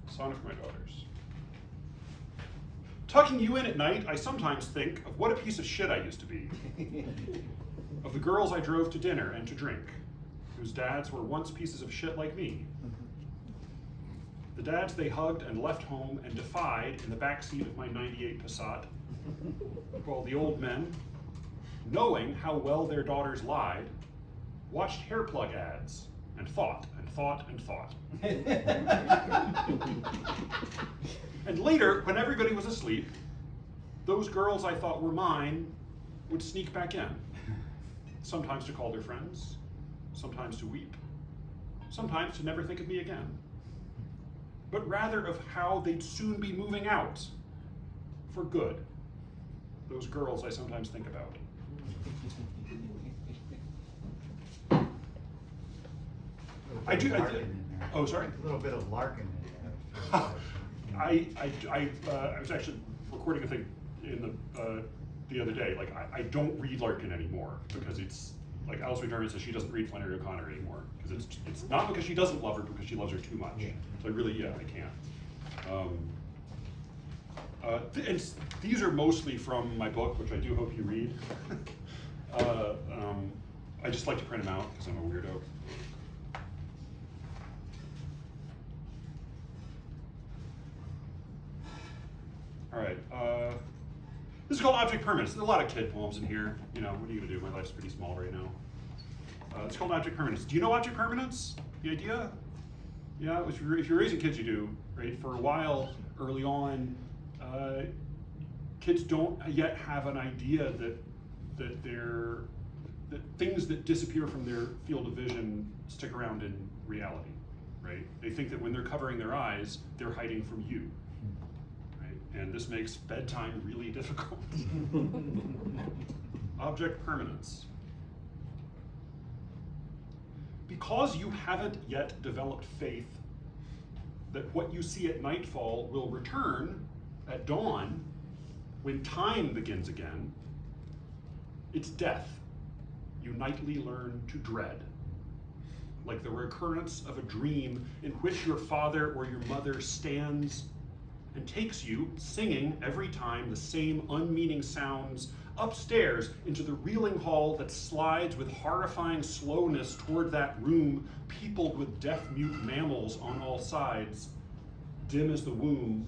Sonnet for My Daughters. Tucking you in at night, I sometimes think of what a piece of shit I used to be. Of the girls I drove to dinner and to drink, whose dads were once pieces of shit like me. The dads they hugged and left home and defied in the backseat of my 98 Passat, while the old men, knowing how well their daughters lied, watched hair plug ads and thought and thought and thought. And later, when everybody was asleep, those girls I thought were mine would sneak back in, sometimes to call their friends, sometimes to weep, sometimes to never think of me again, but rather of how they'd soon be moving out for good. Those girls I sometimes think about. Oh, sorry? A little bit of Larkin in there. I was actually recording a thing in the other day. Like, I don't read Larkin anymore because it's like Alice McDermott says she doesn't read Flannery O'Connor anymore because it's not because she doesn't love her, because she loves her too much. So I can't. And these are mostly from my book, which I do hope you read. I just like to print them out because I'm a weirdo. All right, this is called Object Permanence. There's a lot of kid poems in here. You know, what are you gonna do? My life's pretty small right now. It's called Object Permanence. Do you know object permanence? The idea, yeah, it was, if you're raising kids, you do, right? For a while, early on, kids don't yet have an idea that things that disappear from their field of vision stick around in reality, right? They think that when they're covering their eyes, they're hiding from you, right? And this makes bedtime really difficult. Object permanence. Because you haven't yet developed faith that what you see at nightfall will return at dawn, when time begins again, it's death you nightly learn to dread, like the recurrence of a dream in which your father or your mother stands and takes you, singing every time the same unmeaning sounds, upstairs into the reeling hall that slides with horrifying slowness toward that room peopled with deaf-mute mammals on all sides, dim as the womb,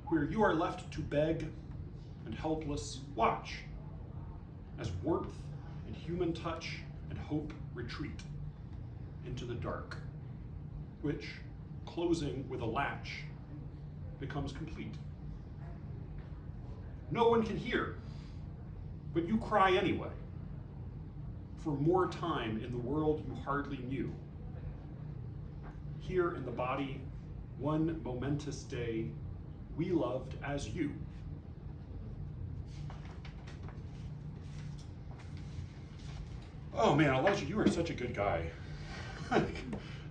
where you are left to beg and helpless watch as warmth and human touch and hope retreat into the dark, which, closing with a latch, becomes complete. No one can hear, but you cry anyway, for more time in the world you hardly knew. Here in the body, one momentous day, we loved as you. Oh man, Elijah, you are such a good guy.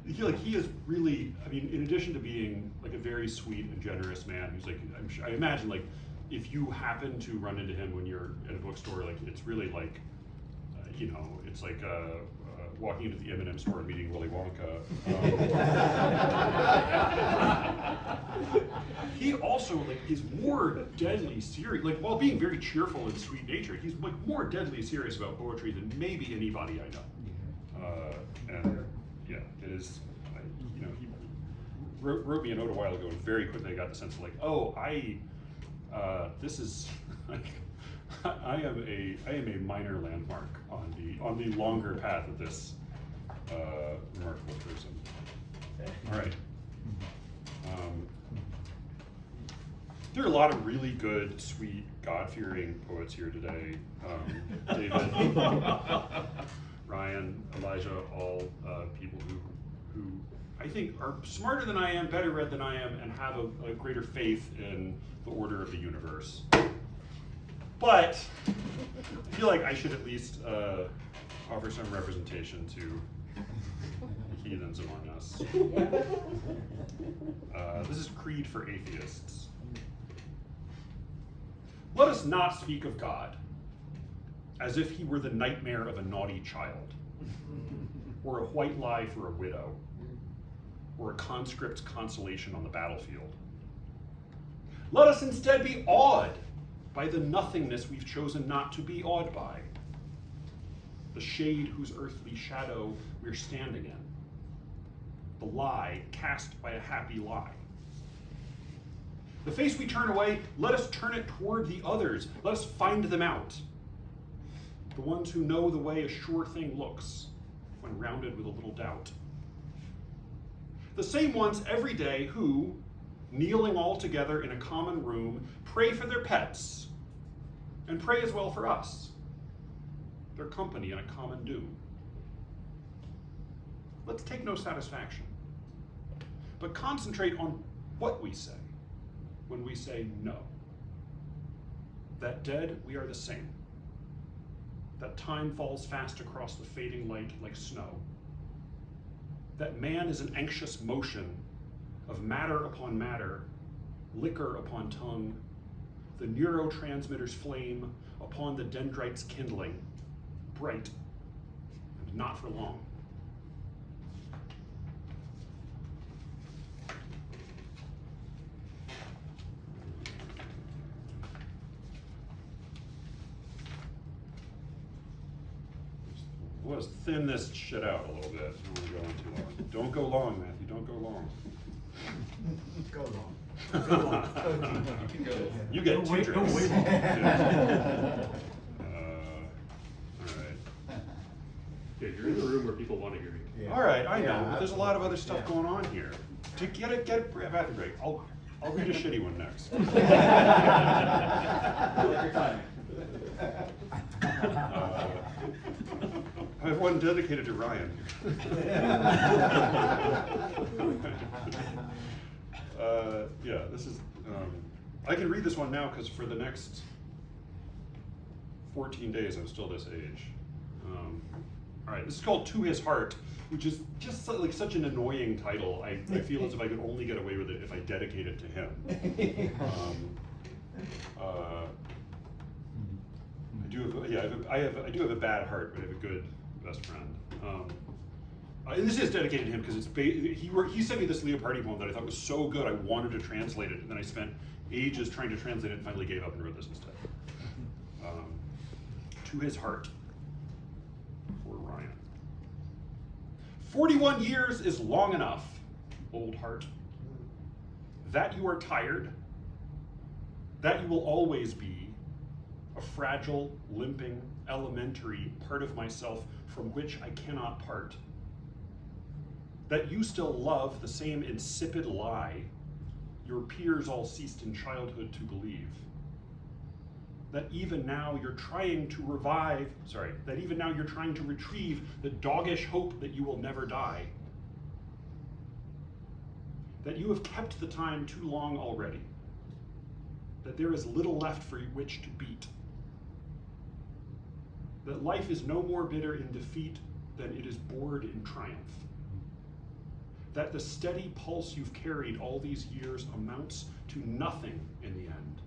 He is really, I mean, in addition to being like a very sweet and generous man, who's like, I imagine like, if you happen to run into him when you're at a bookstore, like it's really like, it's like walking into the M&M store and meeting Willy Wonka. He also like is more deadly serious, like while being very cheerful and sweet natured, he's like more deadly serious about poetry than maybe anybody I know. And yeah, it is. He wrote me a note a while ago, and very quickly I got the sense of like, oh, this is like, I am a minor landmark on the longer path of this remarkable person. All right. There are a lot of really good, sweet, God-fearing poets here today. David, Ryan, Elijah, all people who I think are smarter than I am, better read than I am, and have a greater faith in the order of the universe. But I feel like I should at least offer some representation to the heathens among us. This is Creed for Atheists. Let us not speak of God as if he were the nightmare of a naughty child, or a white lie for a widow, or a conscript's consolation on the battlefield. Let us instead be awed by the nothingness we've chosen not to be awed by, the shade whose earthly shadow we're standing in, the lie cast by a happy lie. The face we turn away, let us turn it toward the others. Let us find them out. The ones who know the way a sure thing looks when rounded with a little doubt. The same ones every day who, kneeling all together in a common room, pray for their pets and pray as well for us, their company in a common doom. Let's take no satisfaction, but concentrate on what we say when we say no. That dead, we are the same. That time falls fast across the fading light like snow. That man is an anxious motion of matter upon matter, liquor upon tongue, the neurotransmitter's flame upon the dendrite's kindling, bright and not for long. Let's thin this shit out a little bit. Don't go on too long. Don't go long, Matthew. Don't go long. Go long. Go long. You can go. You get two drinks. Go way long. All right. Yeah, you're in a room where people want to hear you. Yeah. All right, I know, Yeah, but there's a lot of other absolutely. stuff going on here. To get a bathroom break, I'll read a shitty one next. I have one dedicated to Ryan. Yeah, this is, I can read this one now because for the next 14 days I'm still this age. All right, this is called To His Heart, which is just like such an annoying title. I feel as if I could only get away with it if I dedicate it to him. I do have a bad heart, but I have a good best friend. And this is dedicated to him because he sent me this Leopardi poem that I thought was so good I wanted to translate it, and then I spent ages trying to translate it and finally gave up and wrote this instead. To His Heart, for Ryan. 41 years is long enough, old heart. That you are tired, that you will always be a fragile, limping, elementary part of myself from which I cannot part. That you still love the same insipid lie your peers all ceased in childhood to believe. That even now you're trying to retrieve the doggish hope that you will never die. That you have kept the time too long already. That there is little left for which to beat. That life is no more bitter in defeat than it is bored in triumph. That the steady pulse you've carried all these years amounts to nothing in the end,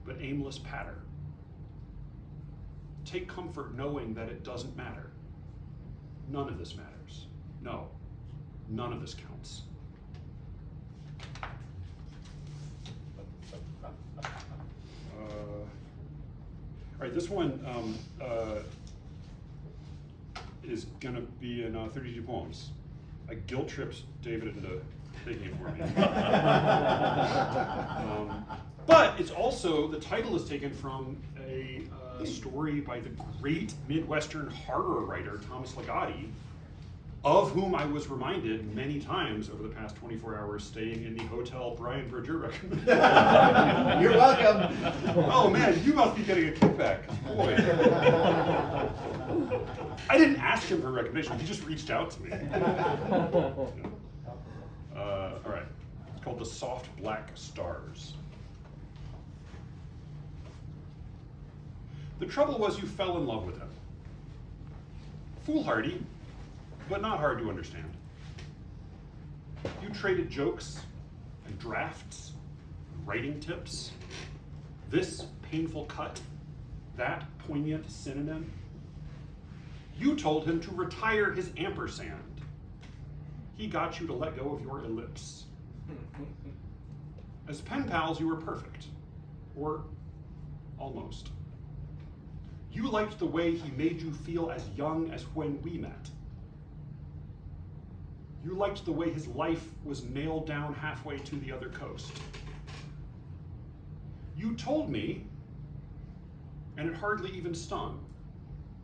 but aimless patter. Take comfort knowing that it doesn't matter. None of this matters. No, none of this counts. All right, this one is gonna be in 32 poems. I guilt tripped David into taking it for me. But it's also, the title is taken from a story by the great Midwestern horror writer, Thomas Ligotti, of whom I was reminded many times over the past 24 hours staying in the hotel Brian Bridger recommended. You're welcome. Oh man, you must be getting a kickback. Boy. I didn't ask him for a recommendation, he just reached out to me. All right, it's called The Soft Black Stars. The trouble was you fell in love with him. Foolhardy, but not hard to understand. You traded jokes and drafts, and writing tips, this painful cut, that poignant synonym. You told him to retire his ampersand. He got you to let go of your ellipse. As pen pals, you were perfect, or almost. You liked the way he made you feel as young as when we met. You liked the way his life was nailed down halfway to the other coast. You told me, and it hardly even stung,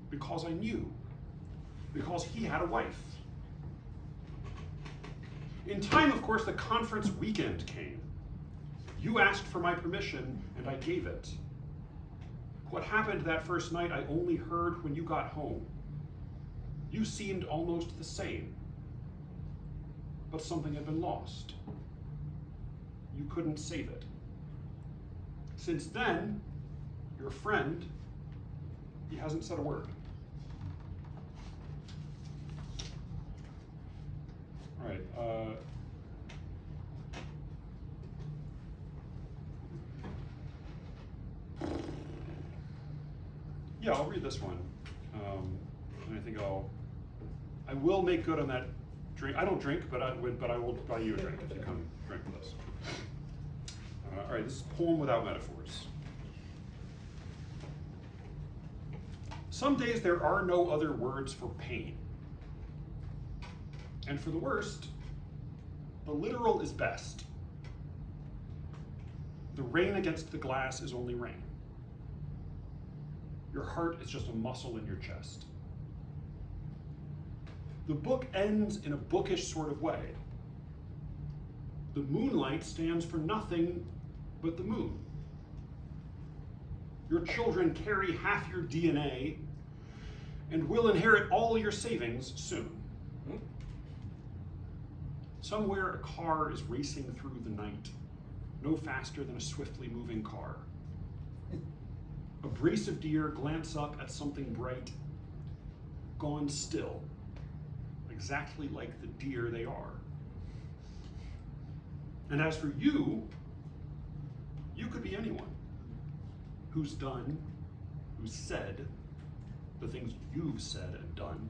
because I knew, because he had a wife. In time, of course, the conference weekend came. You asked for my permission, and I gave it. What happened that first night I only heard when you got home. You seemed almost the same, but something had been lost. You couldn't save it. Since then, your friend, he hasn't said a word. All right. Yeah, I'll read this one. And I think I will make good on that drink. I don't drink, but I will buy you a drink if you come drink with us. All right, this is a poem without metaphors. Some days there are no other words for pain. And for the worst, the literal is best. The rain against the glass is only rain. Your heart is just a muscle in your chest. The book ends in a bookish sort of way. The moonlight stands for nothing but the moon. Your children carry half your DNA and will inherit all your savings soon. Somewhere a car is racing through the night, no faster than a swiftly moving car. A brace of deer glance up at something bright, gone still, exactly like the deer they are. And as for you, you could be anyone who's done, who's said the things you've said and done.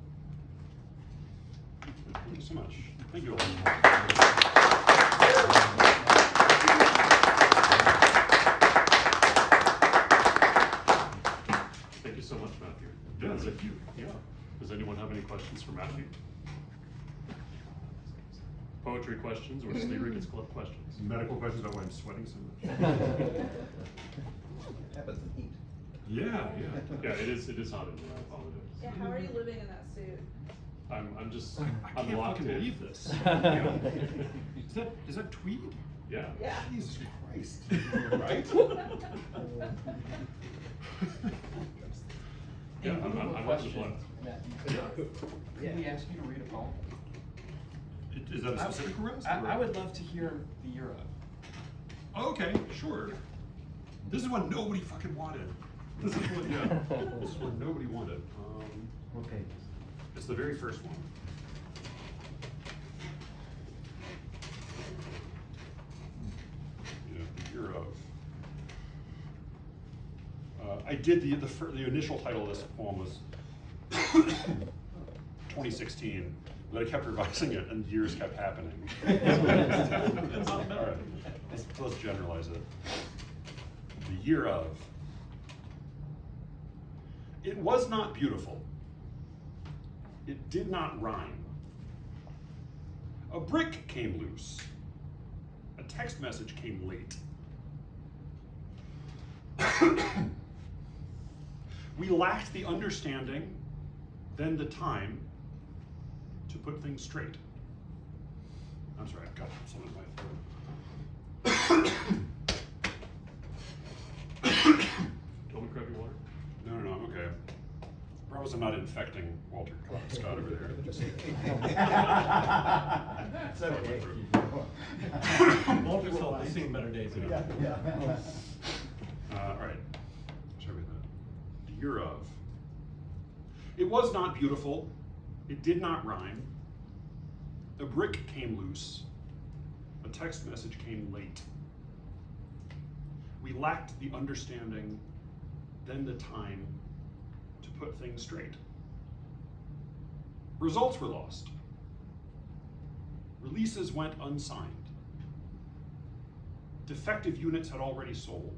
Thank you so much. Thank you all. Thank you so much, Matthew. Yeah, thank you. Yeah. Does anyone have any questions for Matthew? Poetry questions or Sleering's Club questions? Medical questions about why I'm sweating so much. Happens in heat. Yeah. Yeah, it is hot in here, I apologize. Yeah, how are you living in that suit? I'm just, I I'm can't locked fucking in. believe this. Is that tweed? Yeah. Yeah. Jesus Christ. Right? Yeah, I'm up to blood. Can we ask you to read a poem? Is that a specific request? I would love to hear the year of. Oh, okay, sure. This is one nobody fucking wanted. This is what nobody wanted. Okay. It's the very first one. Yeah, the year of. I did the initial title of this poem was 2016, but I kept revising it and years kept happening. All right, let's generalize it. The year of. It was not beautiful. It did not rhyme. A brick came loose. A text message came late. We lacked the understanding, then the time to put things straight. I'm sorry, I've got something in my throat. Do you want me to grab your water? No, I'm okay. Promise I'm not infecting Walter Scott over there. Just- It's okay. Walter's still seen better days ago. All right. Shall we read that? The year of. It was not beautiful. It did not rhyme. A brick came loose. A text message came late. We lacked the understanding, then the time to put things straight. Results were lost. Releases went unsigned. Defective units had already sold.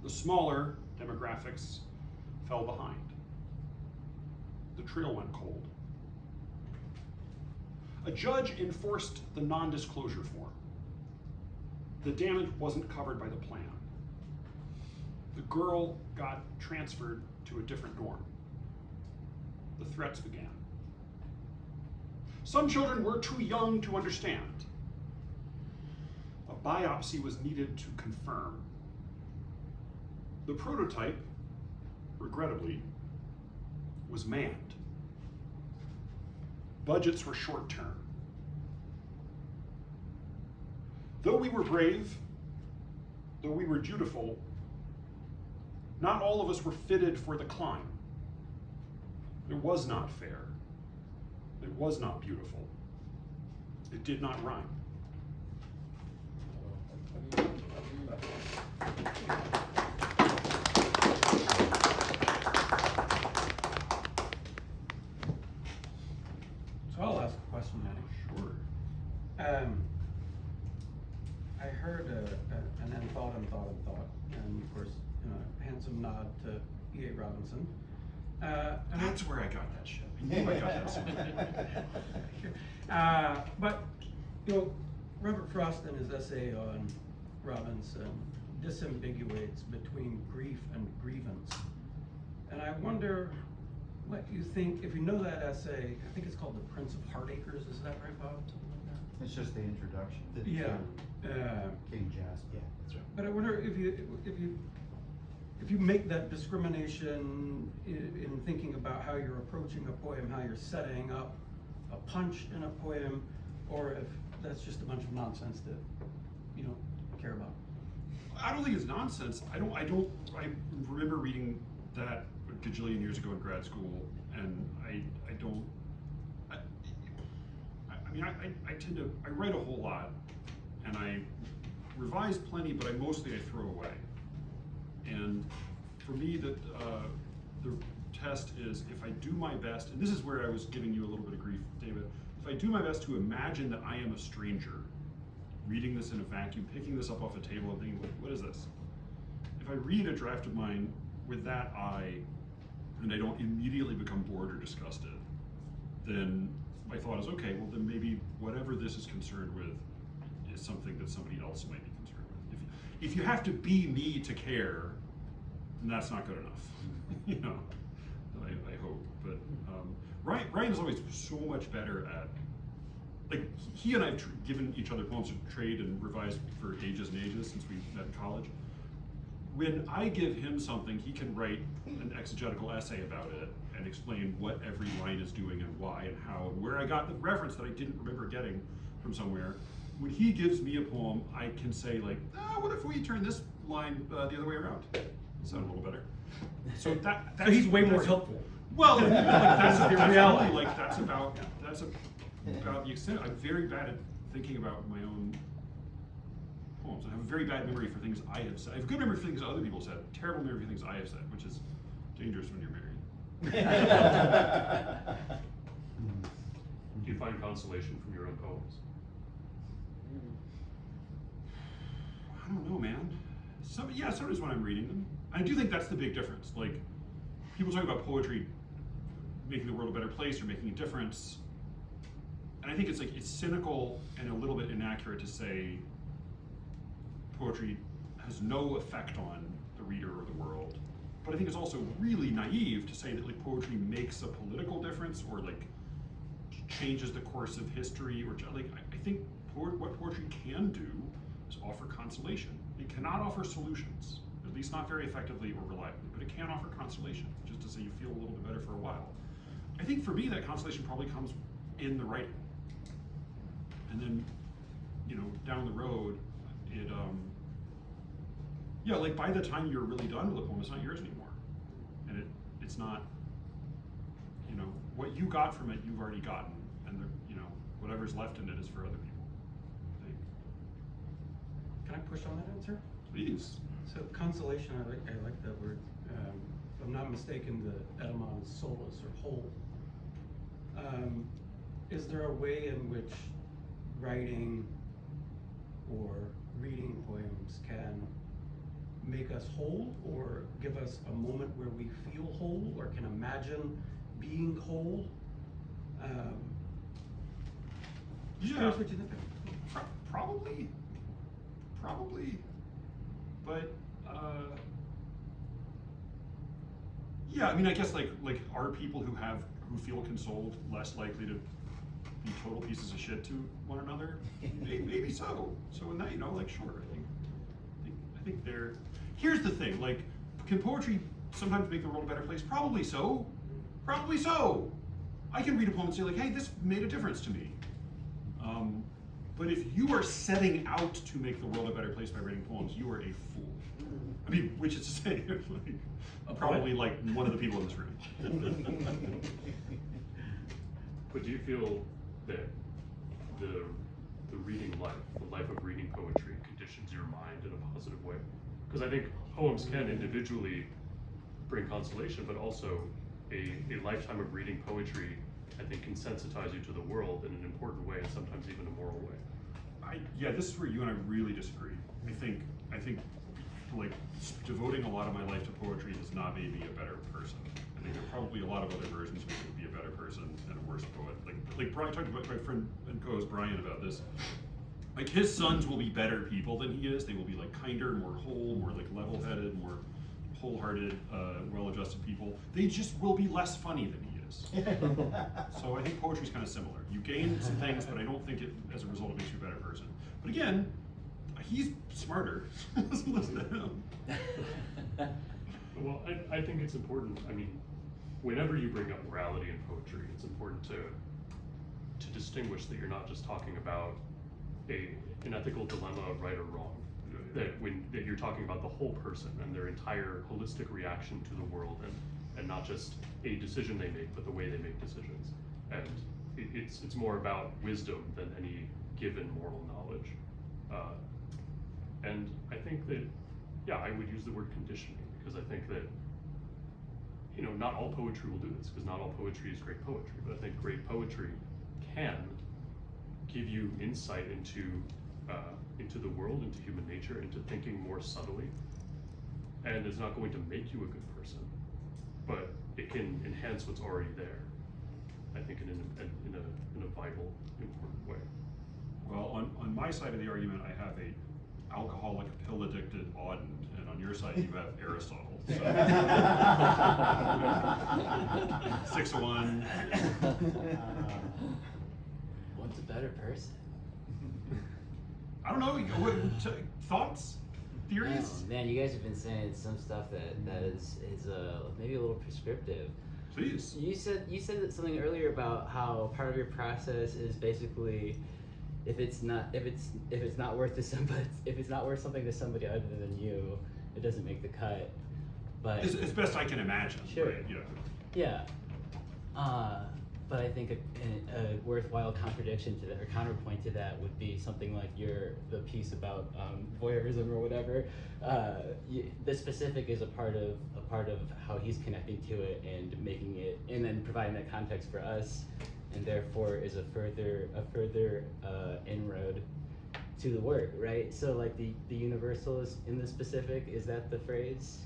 The smaller demographics fell behind. The trail went cold. A judge enforced the non-disclosure form. The damage wasn't covered by the plan. The girl got transferred to a different dorm. The threats began. Some children were too young to understand. A biopsy was needed to confirm. The prototype, regrettably, was manned. Budgets were short-term. Though we were brave, though we were dutiful, not all of us were fitted for the climb. It was not fair. It was not beautiful. It did not rhyme. So I'll ask a question, Matty. Sure. I heard and then thought, and of course, a handsome nod to E.A. Robinson. That's where I got that shit. I knew I got that somewhere. But, Robert Frost in his essay on Robinson disambiguates between grief and grievance. And I wonder what you think, if you know that essay, I think it's called The Prince of Heartacres, is that right, Bob? Something like that? It's just the introduction. Yeah. King Jasper. Yeah, that's right. But I wonder if you make that discrimination in thinking about how you're approaching a poem, how you're setting up a punch in a poem, or if that's just a bunch of nonsense that you don't care about. I don't think it's nonsense. I remember reading that a gajillion years ago in grad school, and I tend to, I write a whole lot, and I revise plenty, but I throw away. And for me, the test is if I do my best, and this is where I was giving you a little bit of grief, David, if I do my best to imagine that I am a stranger, reading this in a vacuum, picking this up off a table and thinking, what is this? If I read a draft of mine with that eye, and I don't immediately become bored or disgusted, then my thought is, okay, well then maybe whatever this is concerned with is something that somebody else might be concerned with. If you have to be me to care, then that's not good enough, you know, I hope. But Ryan is always so much better at, like, he and I have given each other poems to trade and revise for ages and ages since we met in college. When I give him something, he can write an exegetical essay about it and explain what every line is doing and why and how and where I got the reference that I didn't remember getting from somewhere. When he gives me a poem, I can say, like, what if we turn this line the other way around? Sound a little better. So that's So he's way more helpful. Well, like, that's The reality. reality. Like that's about the extent. I'm very bad at thinking about my own poems. I have a very bad memory for things I have said. I have a good memory for things other people said. Terrible memory for things I have said, which is dangerous when you're married. Do you find consolation from your own poems? I don't know, man. Sometimes when I'm reading them, I do think that's the big difference. Like, people talk about poetry making the world a better place or making a difference, and I think it's cynical and a little bit inaccurate to say poetry has no effect on the reader or the world. But I think it's also really naive to say that like poetry makes a political difference or like changes the course of history or like I think what poetry can do is offer consolation. It cannot offer solutions, at least not very effectively or reliably, but it can offer consolation, just to say you feel a little bit better for a while. I think for me that consolation probably comes in the writing. And then, you know, down the road, it, yeah, like by the time you're really done with the poem, it's not yours anymore. And it's not, you know, what you got from it, you've already gotten. And, you know, whatever's left in it is for other people, I think. Can I push on that answer? Please. So consolation, I like that word. If I'm not mistaken, the etymon is solace or whole. Is there a way in which writing or reading poems can make us whole or give us a moment where we feel whole or can imagine being whole? Just curious what you think of. Probably. But, yeah, I mean, I guess like are people who feel consoled less likely to be total pieces of shit to one another? Maybe so. So in that, you know, like, sure, I think they're, here's the thing, like, can poetry sometimes make the world a better place? Probably so. I can read a poem and say like, hey, this made a difference to me. But if you are setting out to make the world a better place by writing poems, you are a fool. I mean, which is to say, like, probably like one of the people in this room. But do you feel that the reading life, the life of reading poetry, conditions your mind in a positive way? Because I think poems can individually bring consolation, but also a lifetime of reading poetry, I think, can sensitize you to the world in an important way and sometimes even a moral way. Yeah, this is where you and I really disagree. I think like devoting a lot of my life to poetry has not made me a better person. I think there are probably a lot of other versions of me who would be a better person and a worse poet. Like Brian, talked about my friend and co-host Brian about this. Like his sons will be better people than he is. They will be like kinder, more whole, more like level-headed, more wholehearted, well-adjusted people, they just will be less funny than he is. So I think poetry's kind of similar. You gain some things, but I don't think it, as a result, it makes you a better person. But again, he's smarter. Let's listen to him. Well, I think it's important. I mean, whenever you bring up morality in poetry, it's important to distinguish that you're not just talking about an ethical dilemma of right or wrong. That you're talking about the whole person and their entire holistic reaction to the world, and not just a decision they make, but the way they make decisions. And it's more about wisdom than any given moral knowledge. And I think that, yeah, I would use the word conditioning, because I think that, not all poetry will do this, because not all poetry is great poetry, but I think great poetry can give you insight into the world, into human nature, into thinking more subtly, and is not going to make you a good person, but it can enhance what's already there, I think, in a vital, important way. Well, on my side of the argument, I have a alcoholic, pill-addicted Auden, and on your side, you have Aristotle. So. 6-1. What's a better person? I don't know. Thoughts? Theories? Oh, man, you guys have been saying some stuff that is maybe a little prescriptive. Please. You said something earlier about how part of your process is basically if it's not worth something to somebody other than you, it doesn't make the cut. But As best I can imagine. Sure. Right? yeah. But I think a worthwhile contradiction to that, or counterpoint to that, would be something like the piece about voyeurism or whatever. The specific is a part of how he's connecting to it and making it, and then providing that context for us, and therefore is a further inroad to the work, right? So like the universal is in the specific. Is that the phrase?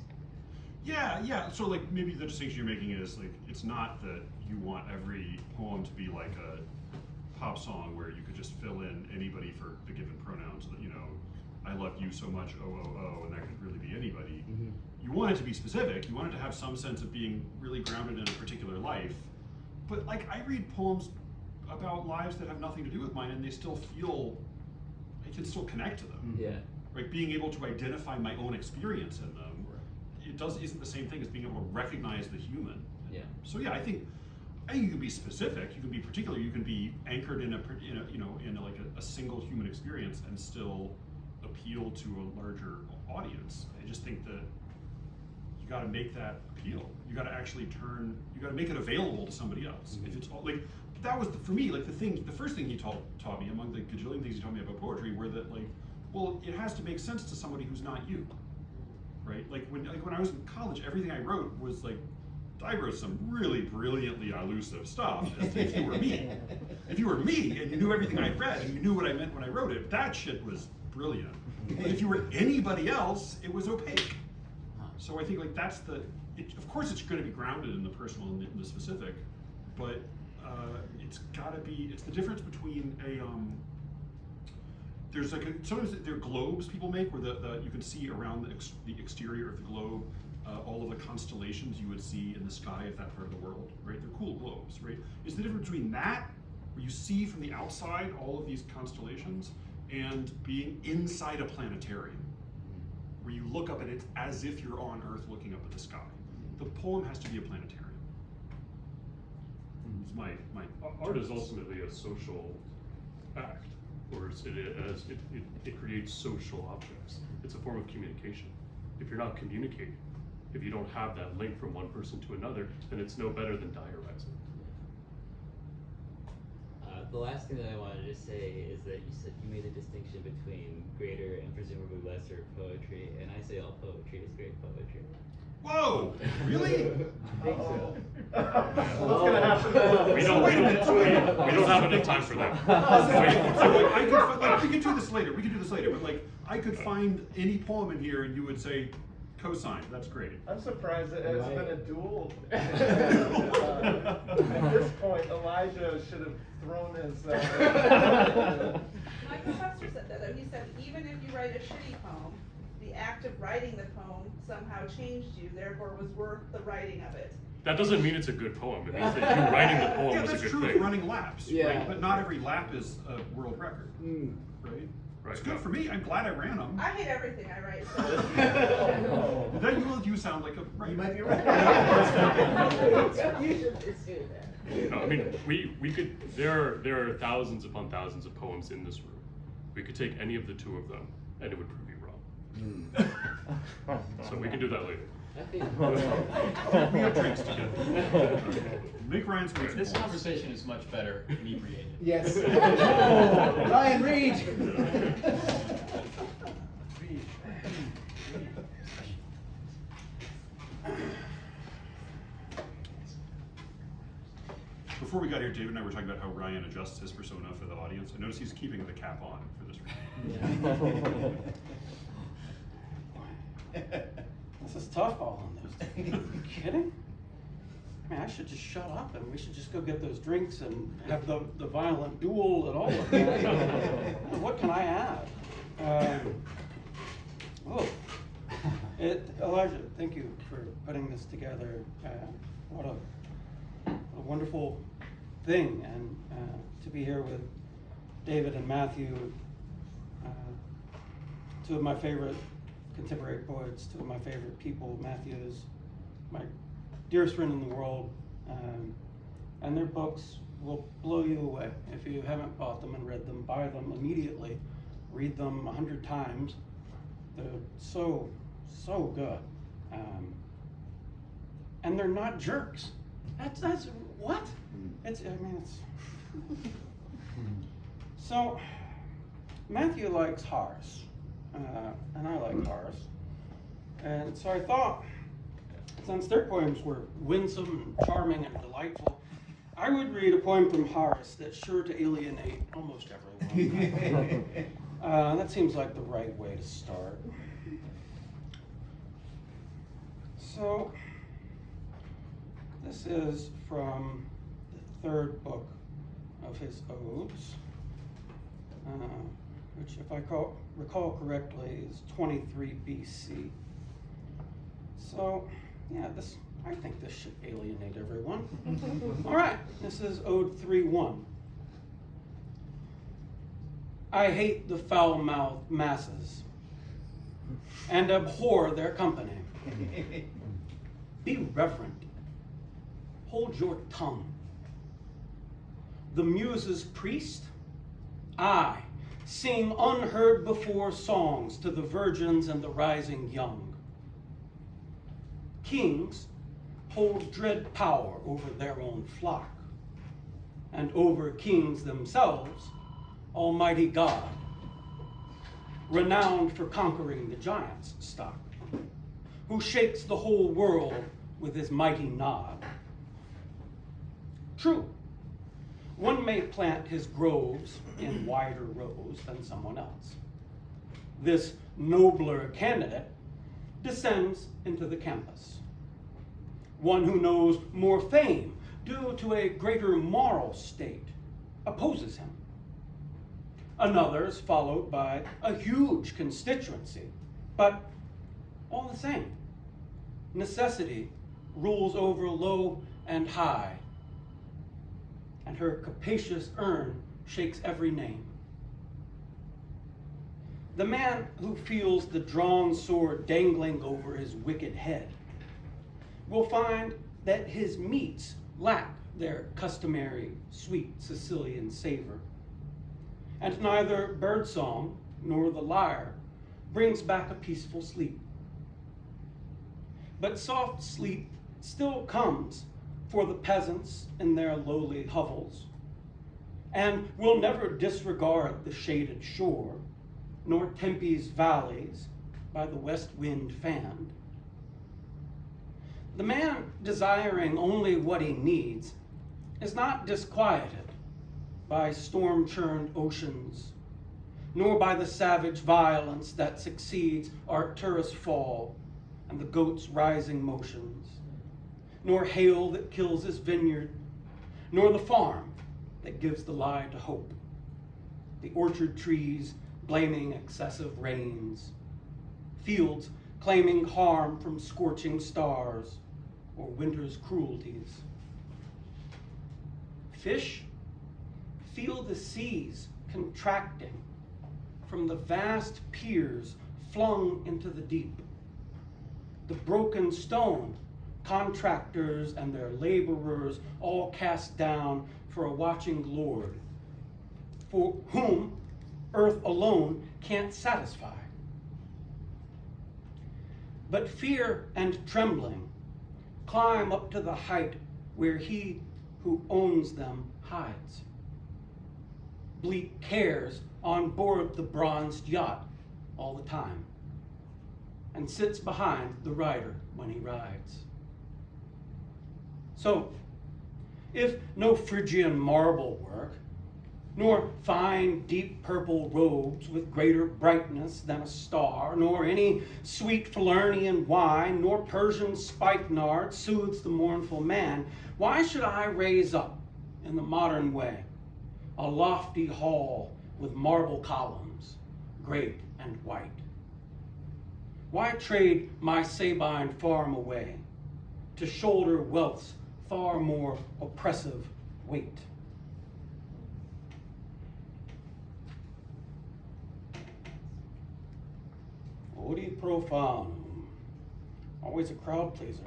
Yeah. So like maybe the distinction you're making is like it's not that you want every poem to be like a pop song where you could just fill in anybody for the given pronoun, so that I love you so much, oh, and that could really be anybody. Mm-hmm. You want it to be specific. You want it to have some sense of being really grounded in a particular life. But like I read poems about lives that have nothing to do with mine, and they still feel I can still connect to them. Yeah. Like being able to identify my own experience in them. Isn't the same thing as being able to recognize the human. Yeah. So yeah, I think you can be specific, you can be particular, you can be anchored in a single human experience and still appeal to a larger audience. I just think that you got to make that appeal. You got to actually you got to make it available to somebody else. Mm-hmm. If it's like that was for me, like the first thing he taught me among the gajillion things he taught me about poetry were that it has to make sense to somebody who's not you. Right? Like when I was in college, everything I wrote was I wrote some really brilliantly elusive stuff. If you were me, and you knew everything I read and you knew what I meant when I wrote it, that shit was brilliant. But if you were anybody else, it was opaque. So I think of course it's going to be grounded in the personal and in the specific, but it's got to be. It's the difference between there's sometimes there are globes people make where you can see around the exterior of the globe all of the constellations you would see in the sky of that part of the world, right? They're cool globes, right? It's the difference between that, where you see from the outside all of these constellations, and being inside a planetarium, where you look up and it's as if you're on Earth looking up at the sky. The poem has to be a planetarium. It's my Art is ultimately a social act. Or it creates social objects. It's a form of communication. If you're not communicating, if you don't have that link from one person to another, then it's no better than diarizing. The last thing that I wanted to say is that you made a distinction between greater and presumably lesser poetry, and I say all poetry is great poetry. Whoa! Really? I think so. What's gonna happen? We don't have enough time for that. We could do this later. But I could find any poem in here, and you would say, cosine. That's great. I'm surprised that it's been a duel. At this point, Elijah should have thrown his. My professor said that. He said even if you write a shitty poem, the the act of writing the poem somehow changed you, therefore was worth the writing of it. That doesn't mean it's a good poem. It means that you writing the poem Yeah, was a that's good true thing. of running laps, Yeah. right? But not every lap is a world record, right? Right, It's good yeah. for me. I'm glad I ran them. I hate everything I write, so. Then you sound like a right. You might be right. You should pursue that. No, I mean, we could, there are thousands upon thousands of poems in this room. We could take any of the two of them, and it would prove you wrong. So we can do that later. I think. We have drinks together. Make Ryan's drinks. This conversation is much better inebriated. Yes. Ryan, read. Before we got here, David and I were talking about how Ryan adjusts his persona for the audience. I noticed he's keeping the cap on for this reading. This is tough all on those days. Are you kidding? I mean, I should just shut up and we should just go get those drinks and have the violent duel and all of that. What can I add? Elijah, thank you for putting this together. What a wonderful thing, and to be here with David and Matthew, two of my favorite contemporary poets, two of my favorite people. Matthew is my dearest friend in the world, and their books will blow you away. If you haven't bought them and read them, buy them immediately. Read them 100 times. They're so good. And they're not jerks. That's what? It's So, Matthew likes Horace, and I like Horace. And so I thought, since their poems were winsome and charming and delightful, I would read a poem from Horace that's sure to alienate almost everyone. That seems like the right way to start. So, this is from the third book of his odes, which, if I recall correctly, is 23 BC. So, yeah, I think this should alienate everyone. All right, this is Ode 3:1. I hate the foul-mouthed masses and abhor their company. Be reverent. Hold your tongue. The muses' priest, I sing unheard before songs to the virgins and the rising young. Kings hold dread power over their own flock, and over kings themselves, Almighty God, renowned for conquering the giant's stock, who shakes the whole world with his mighty nod. True, one may plant his groves in wider rows than someone else. This nobler candidate descends into the campus. One who knows more fame due to a greater moral state opposes him. Another is followed by a huge constituency, but all the same, necessity rules over low and high, and her capacious urn shakes every name. The man who feels the drawn sword dangling over his wicked head will find that his meats lack their customary sweet Sicilian savor, and neither birdsong nor the lyre brings back a peaceful sleep. But soft sleep still comes for the peasants in their lowly hovels, and will never disregard the shaded shore, nor Tempe's valleys by the west wind fanned. The man desiring only what he needs is not disquieted by storm-churned oceans, nor by the savage violence that succeeds Arcturus' fall and the goat's rising motions, nor hail that kills his vineyard, nor the farm that gives the lie to hope, the orchard trees blaming excessive rains, fields claiming harm from scorching stars or winter's cruelties. Fish feel the seas contracting from the vast piers flung into the deep. The broken stone, contractors and their laborers all cast down for a watching Lord, for whom earth alone can't satisfy. But fear and trembling climb up to the height where he who owns them hides. Bleak cares on board the bronzed yacht all the time, and sits behind the rider when he rides. So, if no Phrygian marble work, nor fine deep purple robes with greater brightness than a star, nor any sweet Falernian wine, nor Persian spikenard soothes the mournful man, why should I raise up in the modern way a lofty hall with marble columns, great and white? Why trade my Sabine farm away to shoulder wealth's far more oppressive weight? Odi profanum, always a crowd pleaser.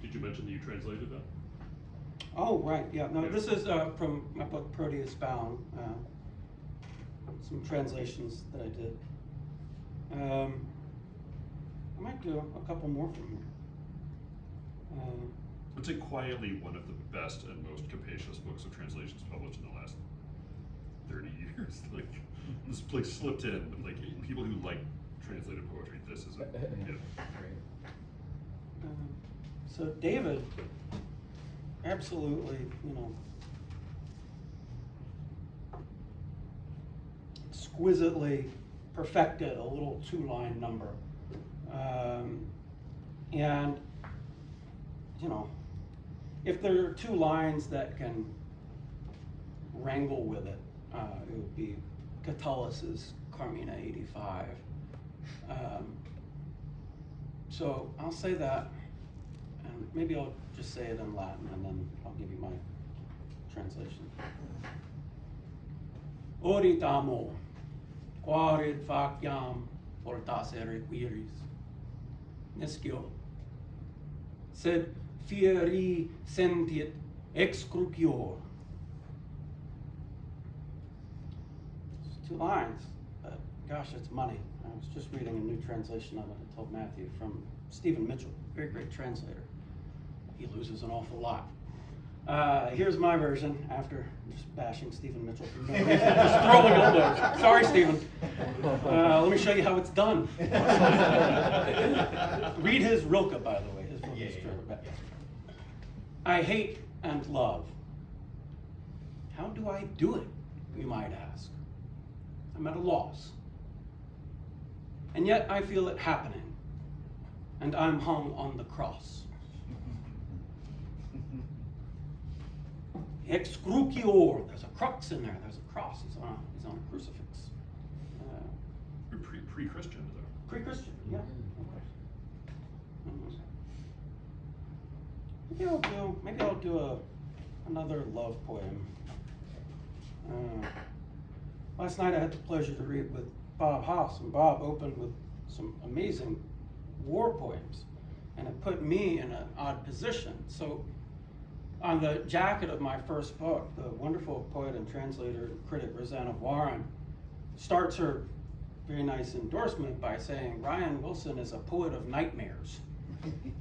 Did you mention that you translated that? Oh, right, yeah. No, this is from my book Proteus Bound. Some translations that I did. I might do a couple more from here. I'd say quietly one of the best and most capacious books of translations published in the last 30 years. Like, this place slipped in, but like people who like translated poetry, this is a hit. So David, absolutely, exquisitely perfected a little 2-line number. And, if there are 2 lines that can wrangle with it, it would be Catullus's Carmina 85. So I'll say that, and maybe I'll just say it in Latin, and then I'll give you my translation. Orit amo, quarid faciam fortasere quiris, nescio, sed fieri sentit excrucior. It's 2 lines, but gosh, it's money. I was just reading a new translation of it. I told Matthew from Stephen Mitchell, very great translator. He loses an awful lot. Here's my version after just bashing Stephen Mitchell for no reason, just throwing it there. Sorry, Stephen. Let me show you how it's done. Read his Rilke, by the way. His Rilke's true. I hate and love. How do I do it, you might ask? I'm at a loss. And yet I feel it happening, and I'm hung on the cross. Excrucior, there's a crux in there, there's a cross, he's on a crucifix. Pre-Christian, though. Pre-Christian, yeah. Maybe I'll do another love poem. Last night I had the pleasure to read with Bob Haas, and Bob opened with some amazing war poems, and it put me in an odd position. So on the jacket of my first book, the wonderful poet and translator and critic Rosanna Warren starts her very nice endorsement by saying Ryan Wilson is a poet of nightmares.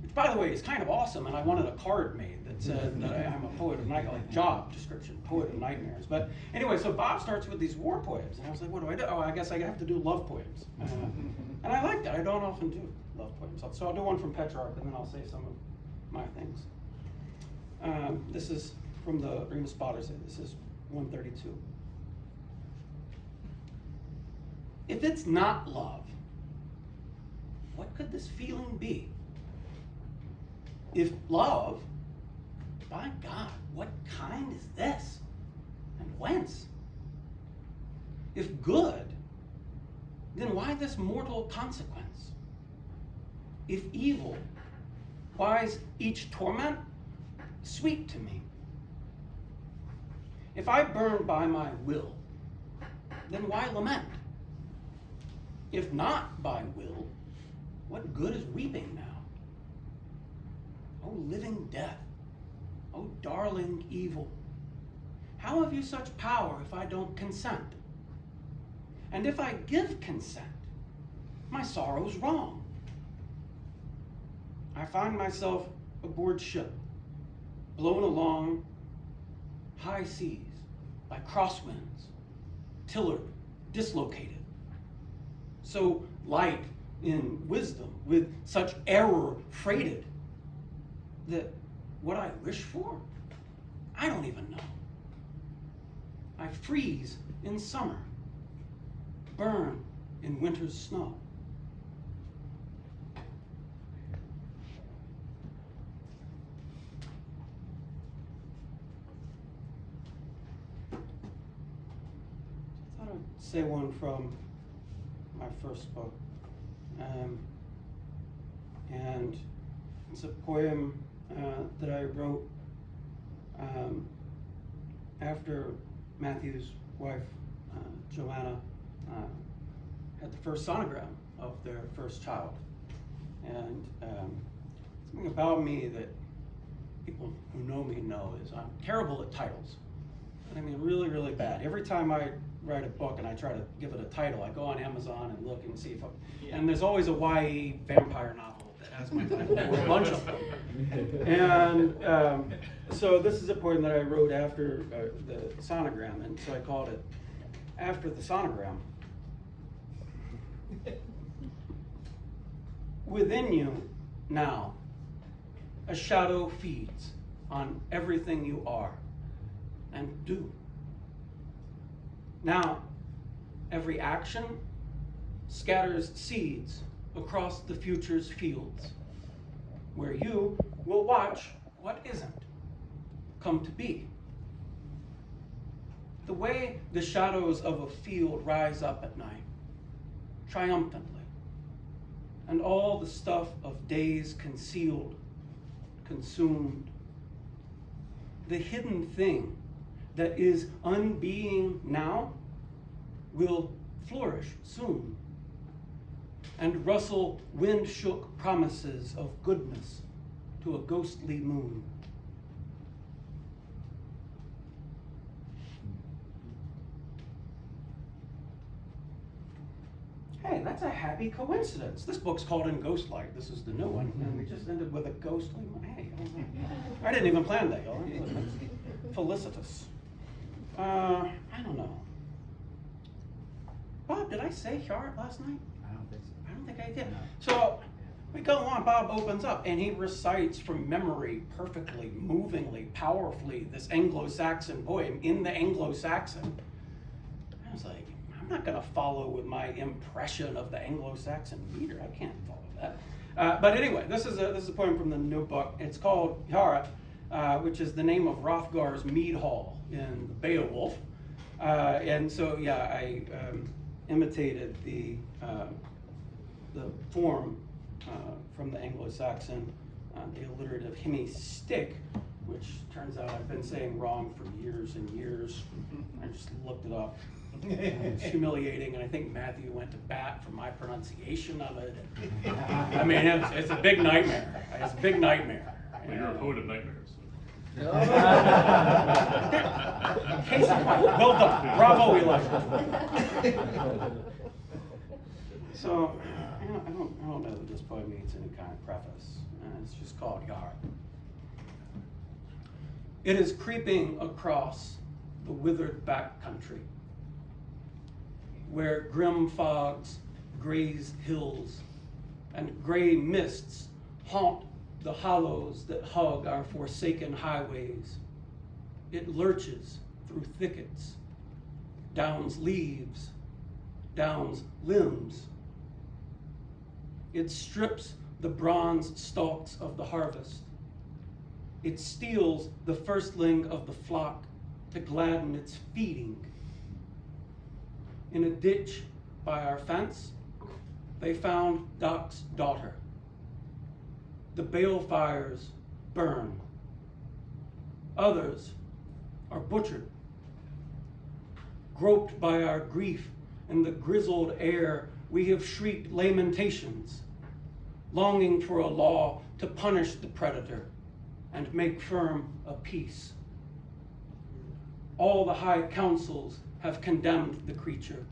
Which, by the way, is kind of awesome, and I wanted a card made that said that I'm a poet of nightmares, like job description, poet of nightmares. But anyway, so Bob starts with these war poems, and I was like, what do I do? Oh, I guess I have to do love poems. And I like that. I don't often do love poems. So I'll do one from Petrarch, and then I'll say some of my things. This is from the Remus Potters. This is 132. If it's not love, what could this feeling be? If love, by God, what kind is this? And whence? If good, why this mortal consequence? If evil, why's each torment sweet to me? If I burn by my will, then why lament? If not by will, what good is weeping now? Oh, living death, oh, darling evil, how have you such power if I don't consent? And if I give consent, my sorrow's wrong. I find myself aboard ship, blown along high seas by crosswinds, tiller dislocated. So light in wisdom, with such error freighted, that what I wish for, I don't even know. I freeze in summer, burn in winter's snow. I thought I'd say one from my first book. And it's a poem that I wrote after Matthew's wife, Joanna, had the first sonogram of their first child. And something about me that people who know me know is I'm terrible at titles. And I mean really, really bad. Every time I write a book and I try to give it a title, I go on Amazon and look and see if and there's always a YA vampire novel that has my title, or a bunch of them. And so this is a poem that I wrote after the sonogram, and so I called it After the Sonogram. Within you now, a shadow feeds on everything you are and do. Now, every action scatters seeds across the future's fields, where you will watch what isn't come to be. The way the shadows of a field rise up at night, triumphantly, and all the stuff of days concealed, consumed. The hidden thing that is unbeing now will flourish soon and rustle wind-shook promises of goodness to a ghostly moon. Hey, that's a happy coincidence. This book's called In Ghostlight. This is the new one, and we just ended with a ghostly one. Hey, I didn't even plan that, y'all. Felicitous. I don't know. Bob, did I say Hart last night? I don't think so. I don't think I did. No. So we go on, Bob opens up, and he recites from memory perfectly, movingly, powerfully, this Anglo-Saxon poem in the Anglo-Saxon. I was like, I'm not going to follow with my impression of the Anglo-Saxon reader. I can't follow that. But anyway, this is a poem from the new book. It's called Hart, which is the name of Hrothgar's mead hall in Beowulf. And so, yeah, I imitated the form from the Anglo-Saxon, the alliterative hemi-stick, which turns out I've been saying wrong for years and years. I just looked it up. It's humiliating, and I think Matthew went to bat for my pronunciation of it. I mean, it's a big nightmare. It's a big nightmare. Well, you're a poet of nightmares. Case in point. Well done. Bravo, Elijah. So, I don't know that this poem needs any kind of preface. It's just called Yard. It is creeping across the withered back country, where grim fogs graze hills and gray mists haunt the hollows that hug our forsaken highways. It lurches through thickets, downs leaves, downs limbs. It strips the bronze stalks of the harvest. It steals the firstling of the flock to gladden its feeding. In a ditch by our fence, they found Doc's daughter. The balefires burn. Others are butchered. Groped by our grief in the grizzled air, we have shrieked lamentations, longing for a law to punish the predator and make firm a peace. All the high councils have condemned the creature,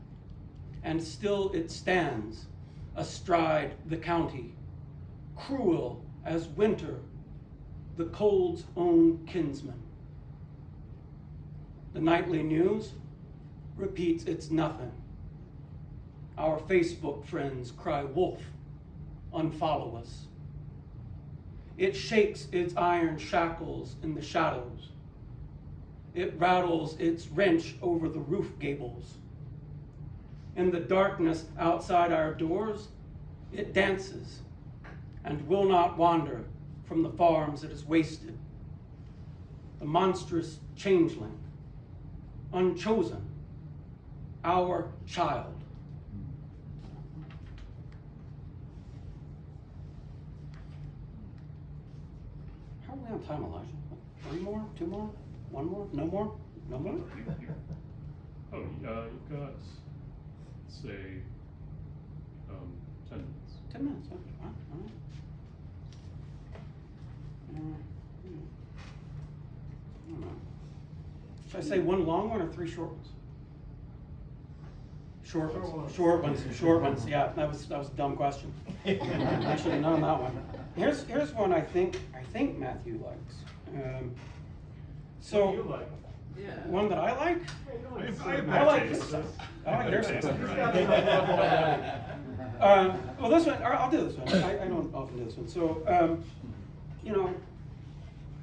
and still it stands astride the county, cruel as winter, the cold's own kinsman. The nightly news repeats its nothing. Our Facebook friends cry wolf, unfollow us. It shakes its iron shackles in the shadows. It rattles its wrench over the roof gables. In the darkness outside our doors, it dances and will not wander from the farms it has wasted. The monstrous changeling, unchosen, our child. How are we on time, Elijah? 3 more? 2 more? 1 more? No more? No more? Oh, you've got, let's say, 10 minutes. 10 minutes, okay, all right. I don't know. Should I say 1 long one or 3 short ones? Short ones, yeah, that was a dumb question. I should have known that one. Here's one I think Matthew likes. What do you like? Yeah. One that I like? I like taste. this. I like their Taste. stuff. Well, this one, I'll do this one. I don't often do this one. So,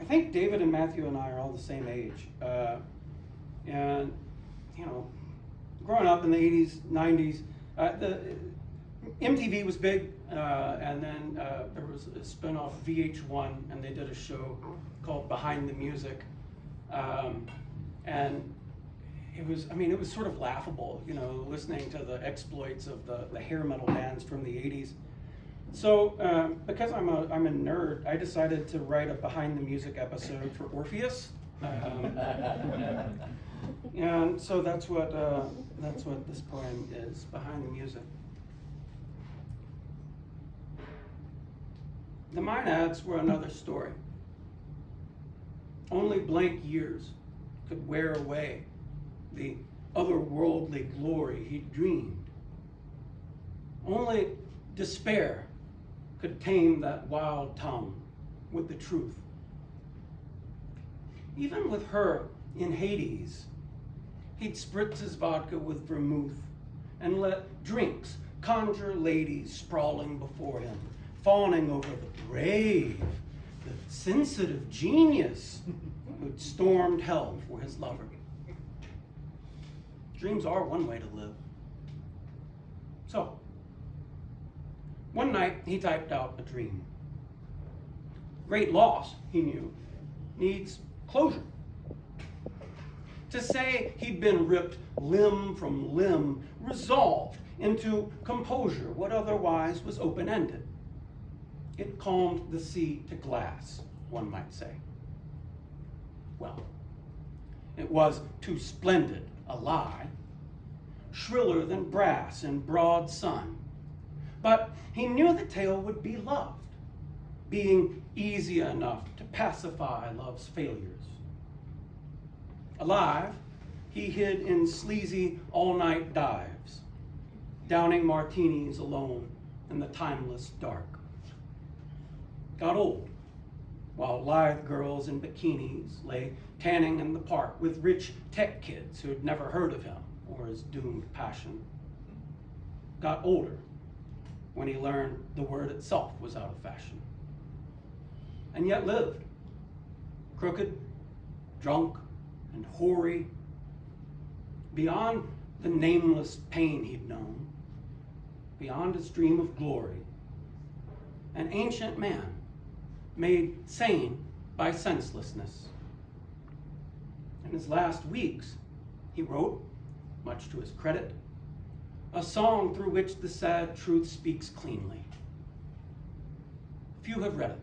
I think David and Matthew and I are all the same age. And, growing up in the 80s, 90s, the MTV was big, and then there was a spinoff, VH1, and they did a show called Behind the Music. And it was sort of laughable, listening to the exploits of the hair metal bands from the 80s. So, because I'm a nerd, I decided to write a Behind the Music episode for Orpheus. And so that's what this poem is, Behind the Music. The Maenads were another story. Only blank years could wear away the otherworldly glory he dreamed. Only despair could tame that wild tongue with the truth. Even with her in Hades, he'd spritz his vodka with vermouth and let drinks conjure ladies sprawling before him, fawning over the brave, the sensitive genius who'd stormed hell for his lover. Dreams are one way to live. So, one night he typed out a dream. Great loss, he knew, needs closure. To say he'd been ripped limb from limb, resolved into composure, what otherwise was open-ended. It calmed the sea to glass, one might say. Well, it was too splendid a lie, shriller than brass in broad sun. But he knew the tale would be loved, being easy enough to pacify love's failures. Alive, he hid in sleazy all-night dives, downing martinis alone in the timeless dark. Got old, while lithe girls in bikinis lay tanning in the park with rich tech kids who had never heard of him or his doomed passion. Got older when he learned the word itself was out of fashion. And yet lived, crooked, drunk, and hoary, beyond the nameless pain he'd known, beyond his dream of glory. An ancient man, made sane by senselessness. In his last weeks, he wrote, much to his credit, a song through which the sad truth speaks cleanly. Few have read it.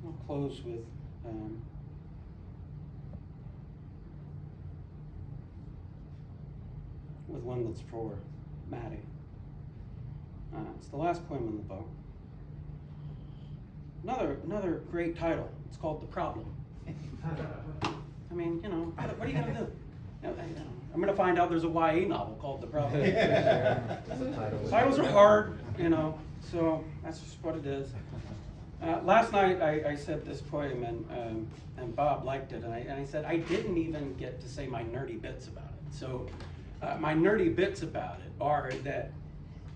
I'll close with one that's for Maddie. It's the last poem in the book. Another great title. It's called The Problem. I mean, what are you gonna do? I'm gonna find out there's a YA novel called The Problem. Titles are hard, so that's just what it is. Last night I said this poem and Bob liked it, and I said I didn't even get to say my nerdy bits about it. So my nerdy bits about it are that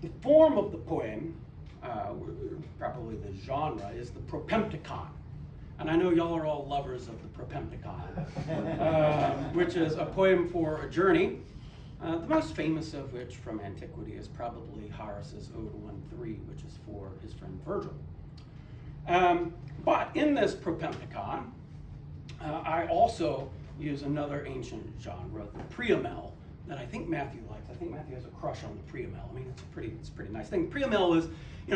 the form of the poem, probably the genre, is the propempticon. And I know y'all are all lovers of the propempticon, which is a poem for a journey, the most famous of which from antiquity is probably Horace's Ode 1:3, which is for his friend Virgil. But in this propempticon, I also use another ancient genre, the preamel, that I think Matthew likes. I think Matthew has a crush on the preamel. I mean, it's a pretty nice thing. Preamel is,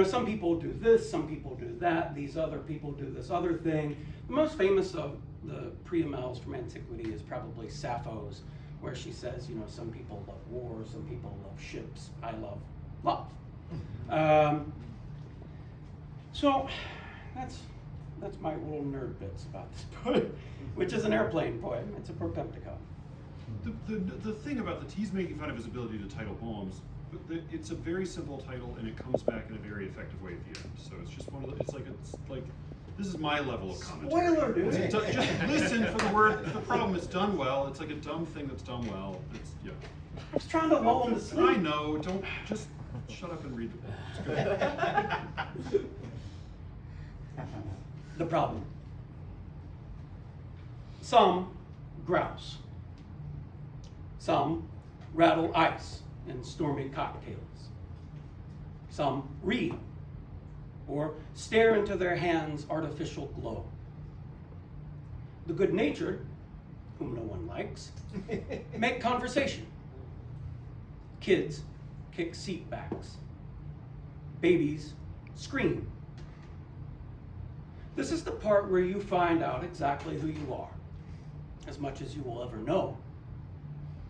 some people do this, some people do that, these other people do this other thing. The most famous of the preamels from antiquity is probably Sappho's, where she says, some people love war, some people love ships, I love love. So that's my little nerd bits about this poem, which is an airplane poem. It's a propempticon. The thing about he's making fun of his ability to title poems, but it's a very simple title and it comes back in a very effective way at the end. So it's just it's like this is my level of commentary. Spoiler, dude. Just listen for the word. The problem is done well. It's like a dumb thing that's done well. I was trying to lull him to sleep. I know. Don't just shut up and read the book. It's good. The problem. Some grouse. Some rattle ice in stormy cocktails. Some read or stare into their hands' artificial glow. The good-natured, whom no one likes, make conversation. Kids kick seat backs. Babies scream. This is the part where you find out exactly who you are, as much as you will ever know,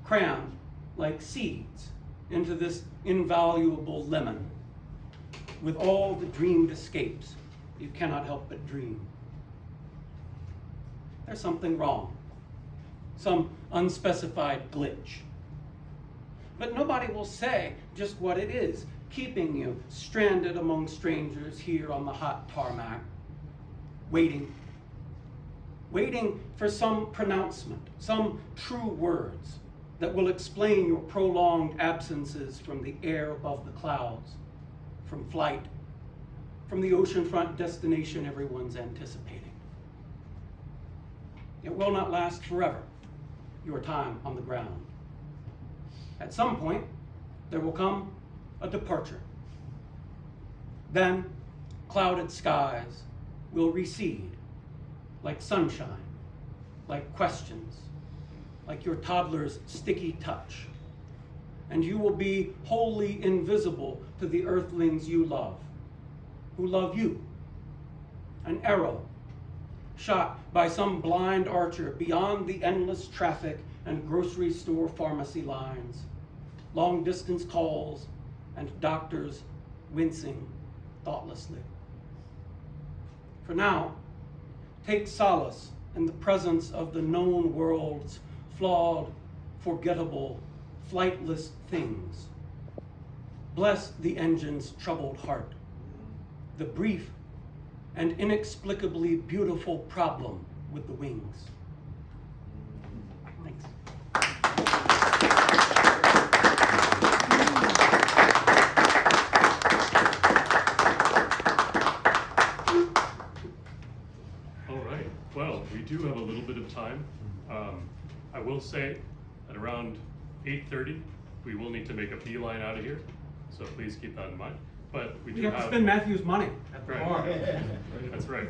crammed like seeds into this invaluable lemon, with all the dreamed escapes you cannot help but dream. There's something wrong, some unspecified glitch. But nobody will say just what it is, keeping you stranded among strangers here on the hot tarmac, waiting for some pronouncement, some true words that will explain your prolonged absences from the air above the clouds, from flight, from the oceanfront destination everyone's anticipating. It will not last forever, your time on the ground. At some point, there will come a departure. Then, clouded skies will recede, like sunshine, like questions, like your toddler's sticky touch. And you will be wholly invisible to the earthlings you love, who love you. An arrow shot by some blind archer beyond the endless traffic and grocery store pharmacy lines, long distance calls, and doctors wincing thoughtlessly. For now, take solace in the presence of the known world's flawed, forgettable, flightless things. Bless the engine's troubled heart, the brief and inexplicably beautiful problem with the wings. Thanks. All right, well, we do have a little bit of time. I will say at around 8:30, we will need to make a beeline out of here, so please keep that in mind. But we do have to spend Matthew's money at the bar. That's right.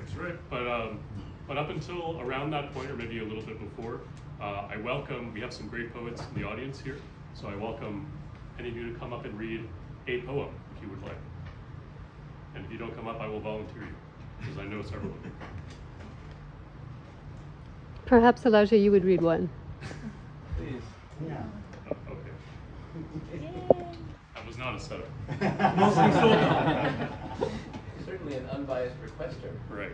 But But up until around that point, or maybe a little bit before, we have some great poets in the audience here, so I welcome any of you to come up and read a poem if you would like. And if you don't come up, I will volunteer you, because I know several of you. Perhaps, Elijah, you would read one. Please. Yeah. Oh, okay. That was not a setup. Certainly an unbiased requester. Right.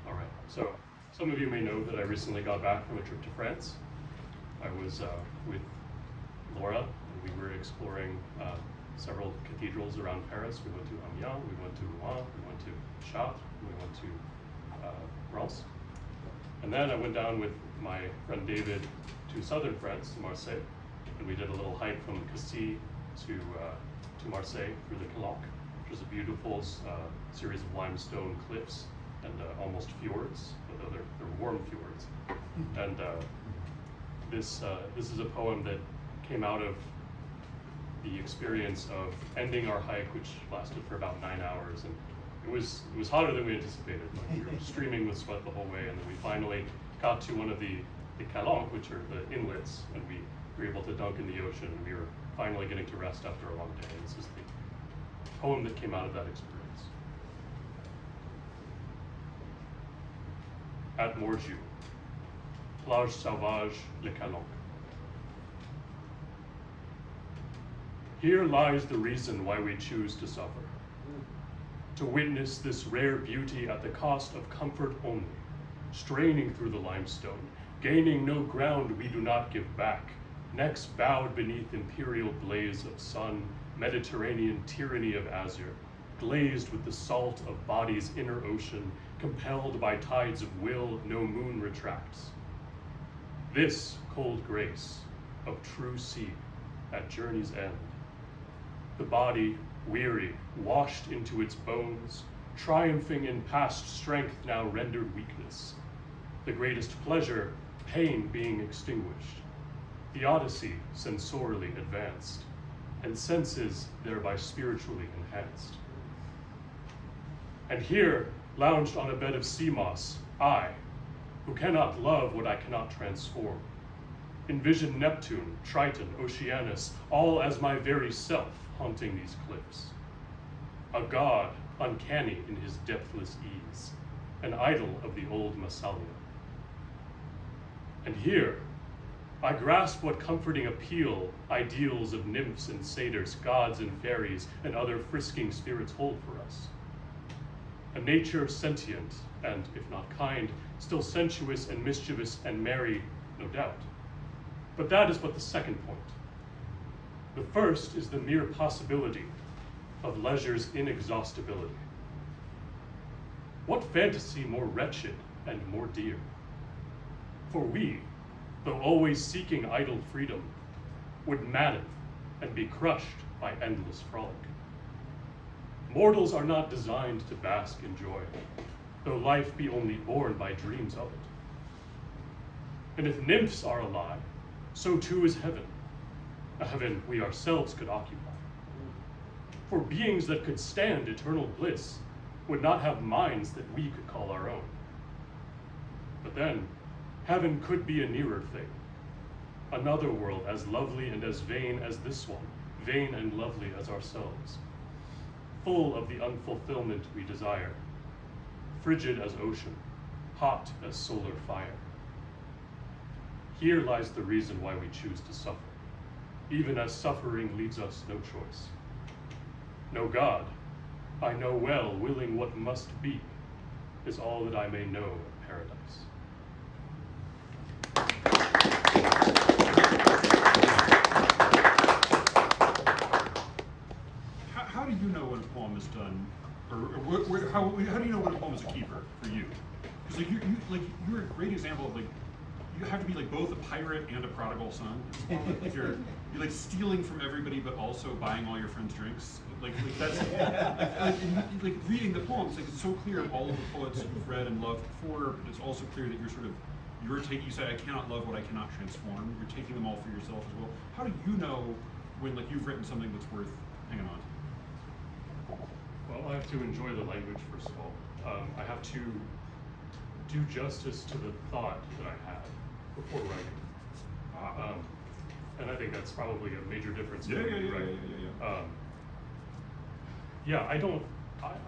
All right, so some of you may know that I recently got back from a trip to France. I was with Laura, and we were exploring several cathedrals around Paris. We went to Amiens, we went to Rouen, we went to Chartres, we went to Reims. And then I went down with my friend David to southern France, to Marseille, and we did a little hike from Cassis to Marseille through the Calanque, which is a beautiful series of limestone cliffs and almost fjords, although they're warm fjords. And this is a poem that came out of the experience of ending our hike, which lasted for about 9 hours, and it was hotter than we anticipated. Like, we were streaming with sweat the whole way, and then we finally got to one of the calanques, which are the inlets, and we were able to dunk in the ocean, and we were finally getting to rest after a long day. And this is the poem that came out of that experience. At Morgiou, Plage Sauvage, Le Calanque. Here lies the reason why we choose to suffer. To witness this rare beauty at the cost of comfort only, straining through the limestone, gaining no ground we do not give back, necks bowed beneath imperial blaze of sun, Mediterranean tyranny of azure, glazed with the salt of body's inner ocean, compelled by tides of will no moon retracts. This cold grace of true sea at journey's end. The body, weary, washed into its bones, triumphing in past strength now rendered weakness. The greatest pleasure, pain being extinguished. The Odyssey sensorially advanced, and senses thereby spiritually enhanced. And here, lounged on a bed of sea moss, I, who cannot love what I cannot transform, envision Neptune, Triton, Oceanus, all as my very self haunting these cliffs. A god uncanny in his depthless ease, an idol of the old Massalia. And here, I grasp what comforting appeal ideals of nymphs and satyrs, gods and fairies, and other frisking spirits hold for us. A nature sentient, and if not kind, still sensuous and mischievous and merry, no doubt. But that is but the second point. The first is the mere possibility of leisure's inexhaustibility. What fantasy more wretched and more dear? For we, though always seeking idle freedom, would madden and be crushed by endless frolic. Mortals are not designed to bask in joy, though life be only born by dreams of it. And if nymphs are a lie, so too is heaven, a heaven we ourselves could occupy. For beings that could stand eternal bliss would not have minds that we could call our own. But then, heaven could be a nearer thing, another world as lovely and as vain as this one, vain and lovely as ourselves, full of the unfulfillment we desire, frigid as ocean, hot as solar fire. Here lies the reason why we choose to suffer, even as suffering leaves us no choice. No God, I know well, willing what must be, is all that I may know of paradise. How do you know when a poem is done, or how do you know when a poem is a keeper for you? Because you're a great example of you have to be like both a pirate and a prodigal son. If you're like stealing from everybody, but also buying all your friends' drinks. Like that's like reading the poems. Like it's so clear all of the poets you've read and loved before, but it's also clear that you're taking. You say, I cannot love what I cannot transform. You're taking them all for yourself as well. How do you know when like you've written something that's worth hanging on to? Well, I have to enjoy the language first of all. I have to do justice to the thought that I had before writing. And I think that's probably a major difference.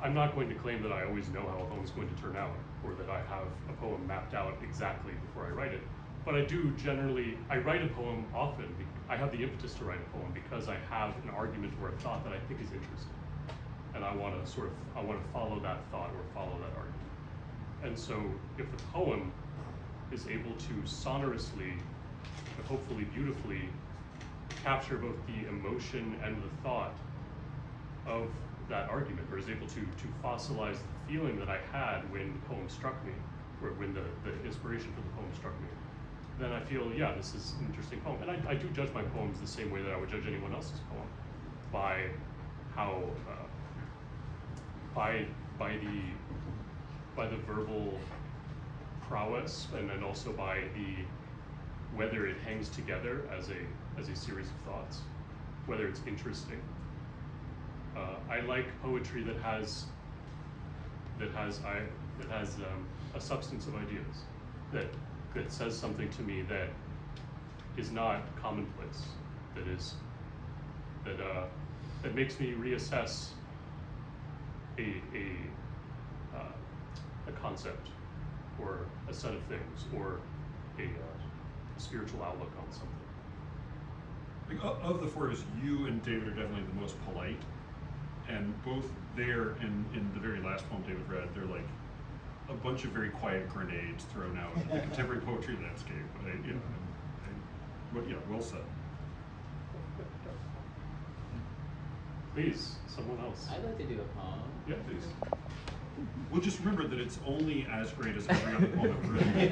I'm not going to claim that I always know how a poem is going to turn out, or that I have a poem mapped out exactly before I write it. But I do generally, I write a poem often, I have the impetus to write a poem because I have an argument or a thought that I think is interesting. And I want to follow that thought or follow that argument. And so if the poem is able to sonorously, but hopefully beautifully, capture both the emotion and the thought of that argument, or is able to fossilize the feeling that I had when the poem struck me, or when the inspiration for the poem struck me, then I feel, yeah, this is an interesting poem. And I do judge my poems the same way that I would judge anyone else's poem, by how, by the verbal prowess, and then also by whether it hangs together as a series of thoughts, whether it's interesting. I like poetry that has a substance of ideas, that says something to me that is not commonplace, that makes me reassess a concept, or a set of things, or a spiritual outlook on something. Like, of the four of us, you and David are definitely the most polite, and both there and in the very last poem David read, they're like a bunch of very quiet grenades thrown out into the contemporary poetry landscape. Well said. Please, someone else. I'd like to do a poem. Yeah, please. Well, just remember that it's only as great as every other poem I've read.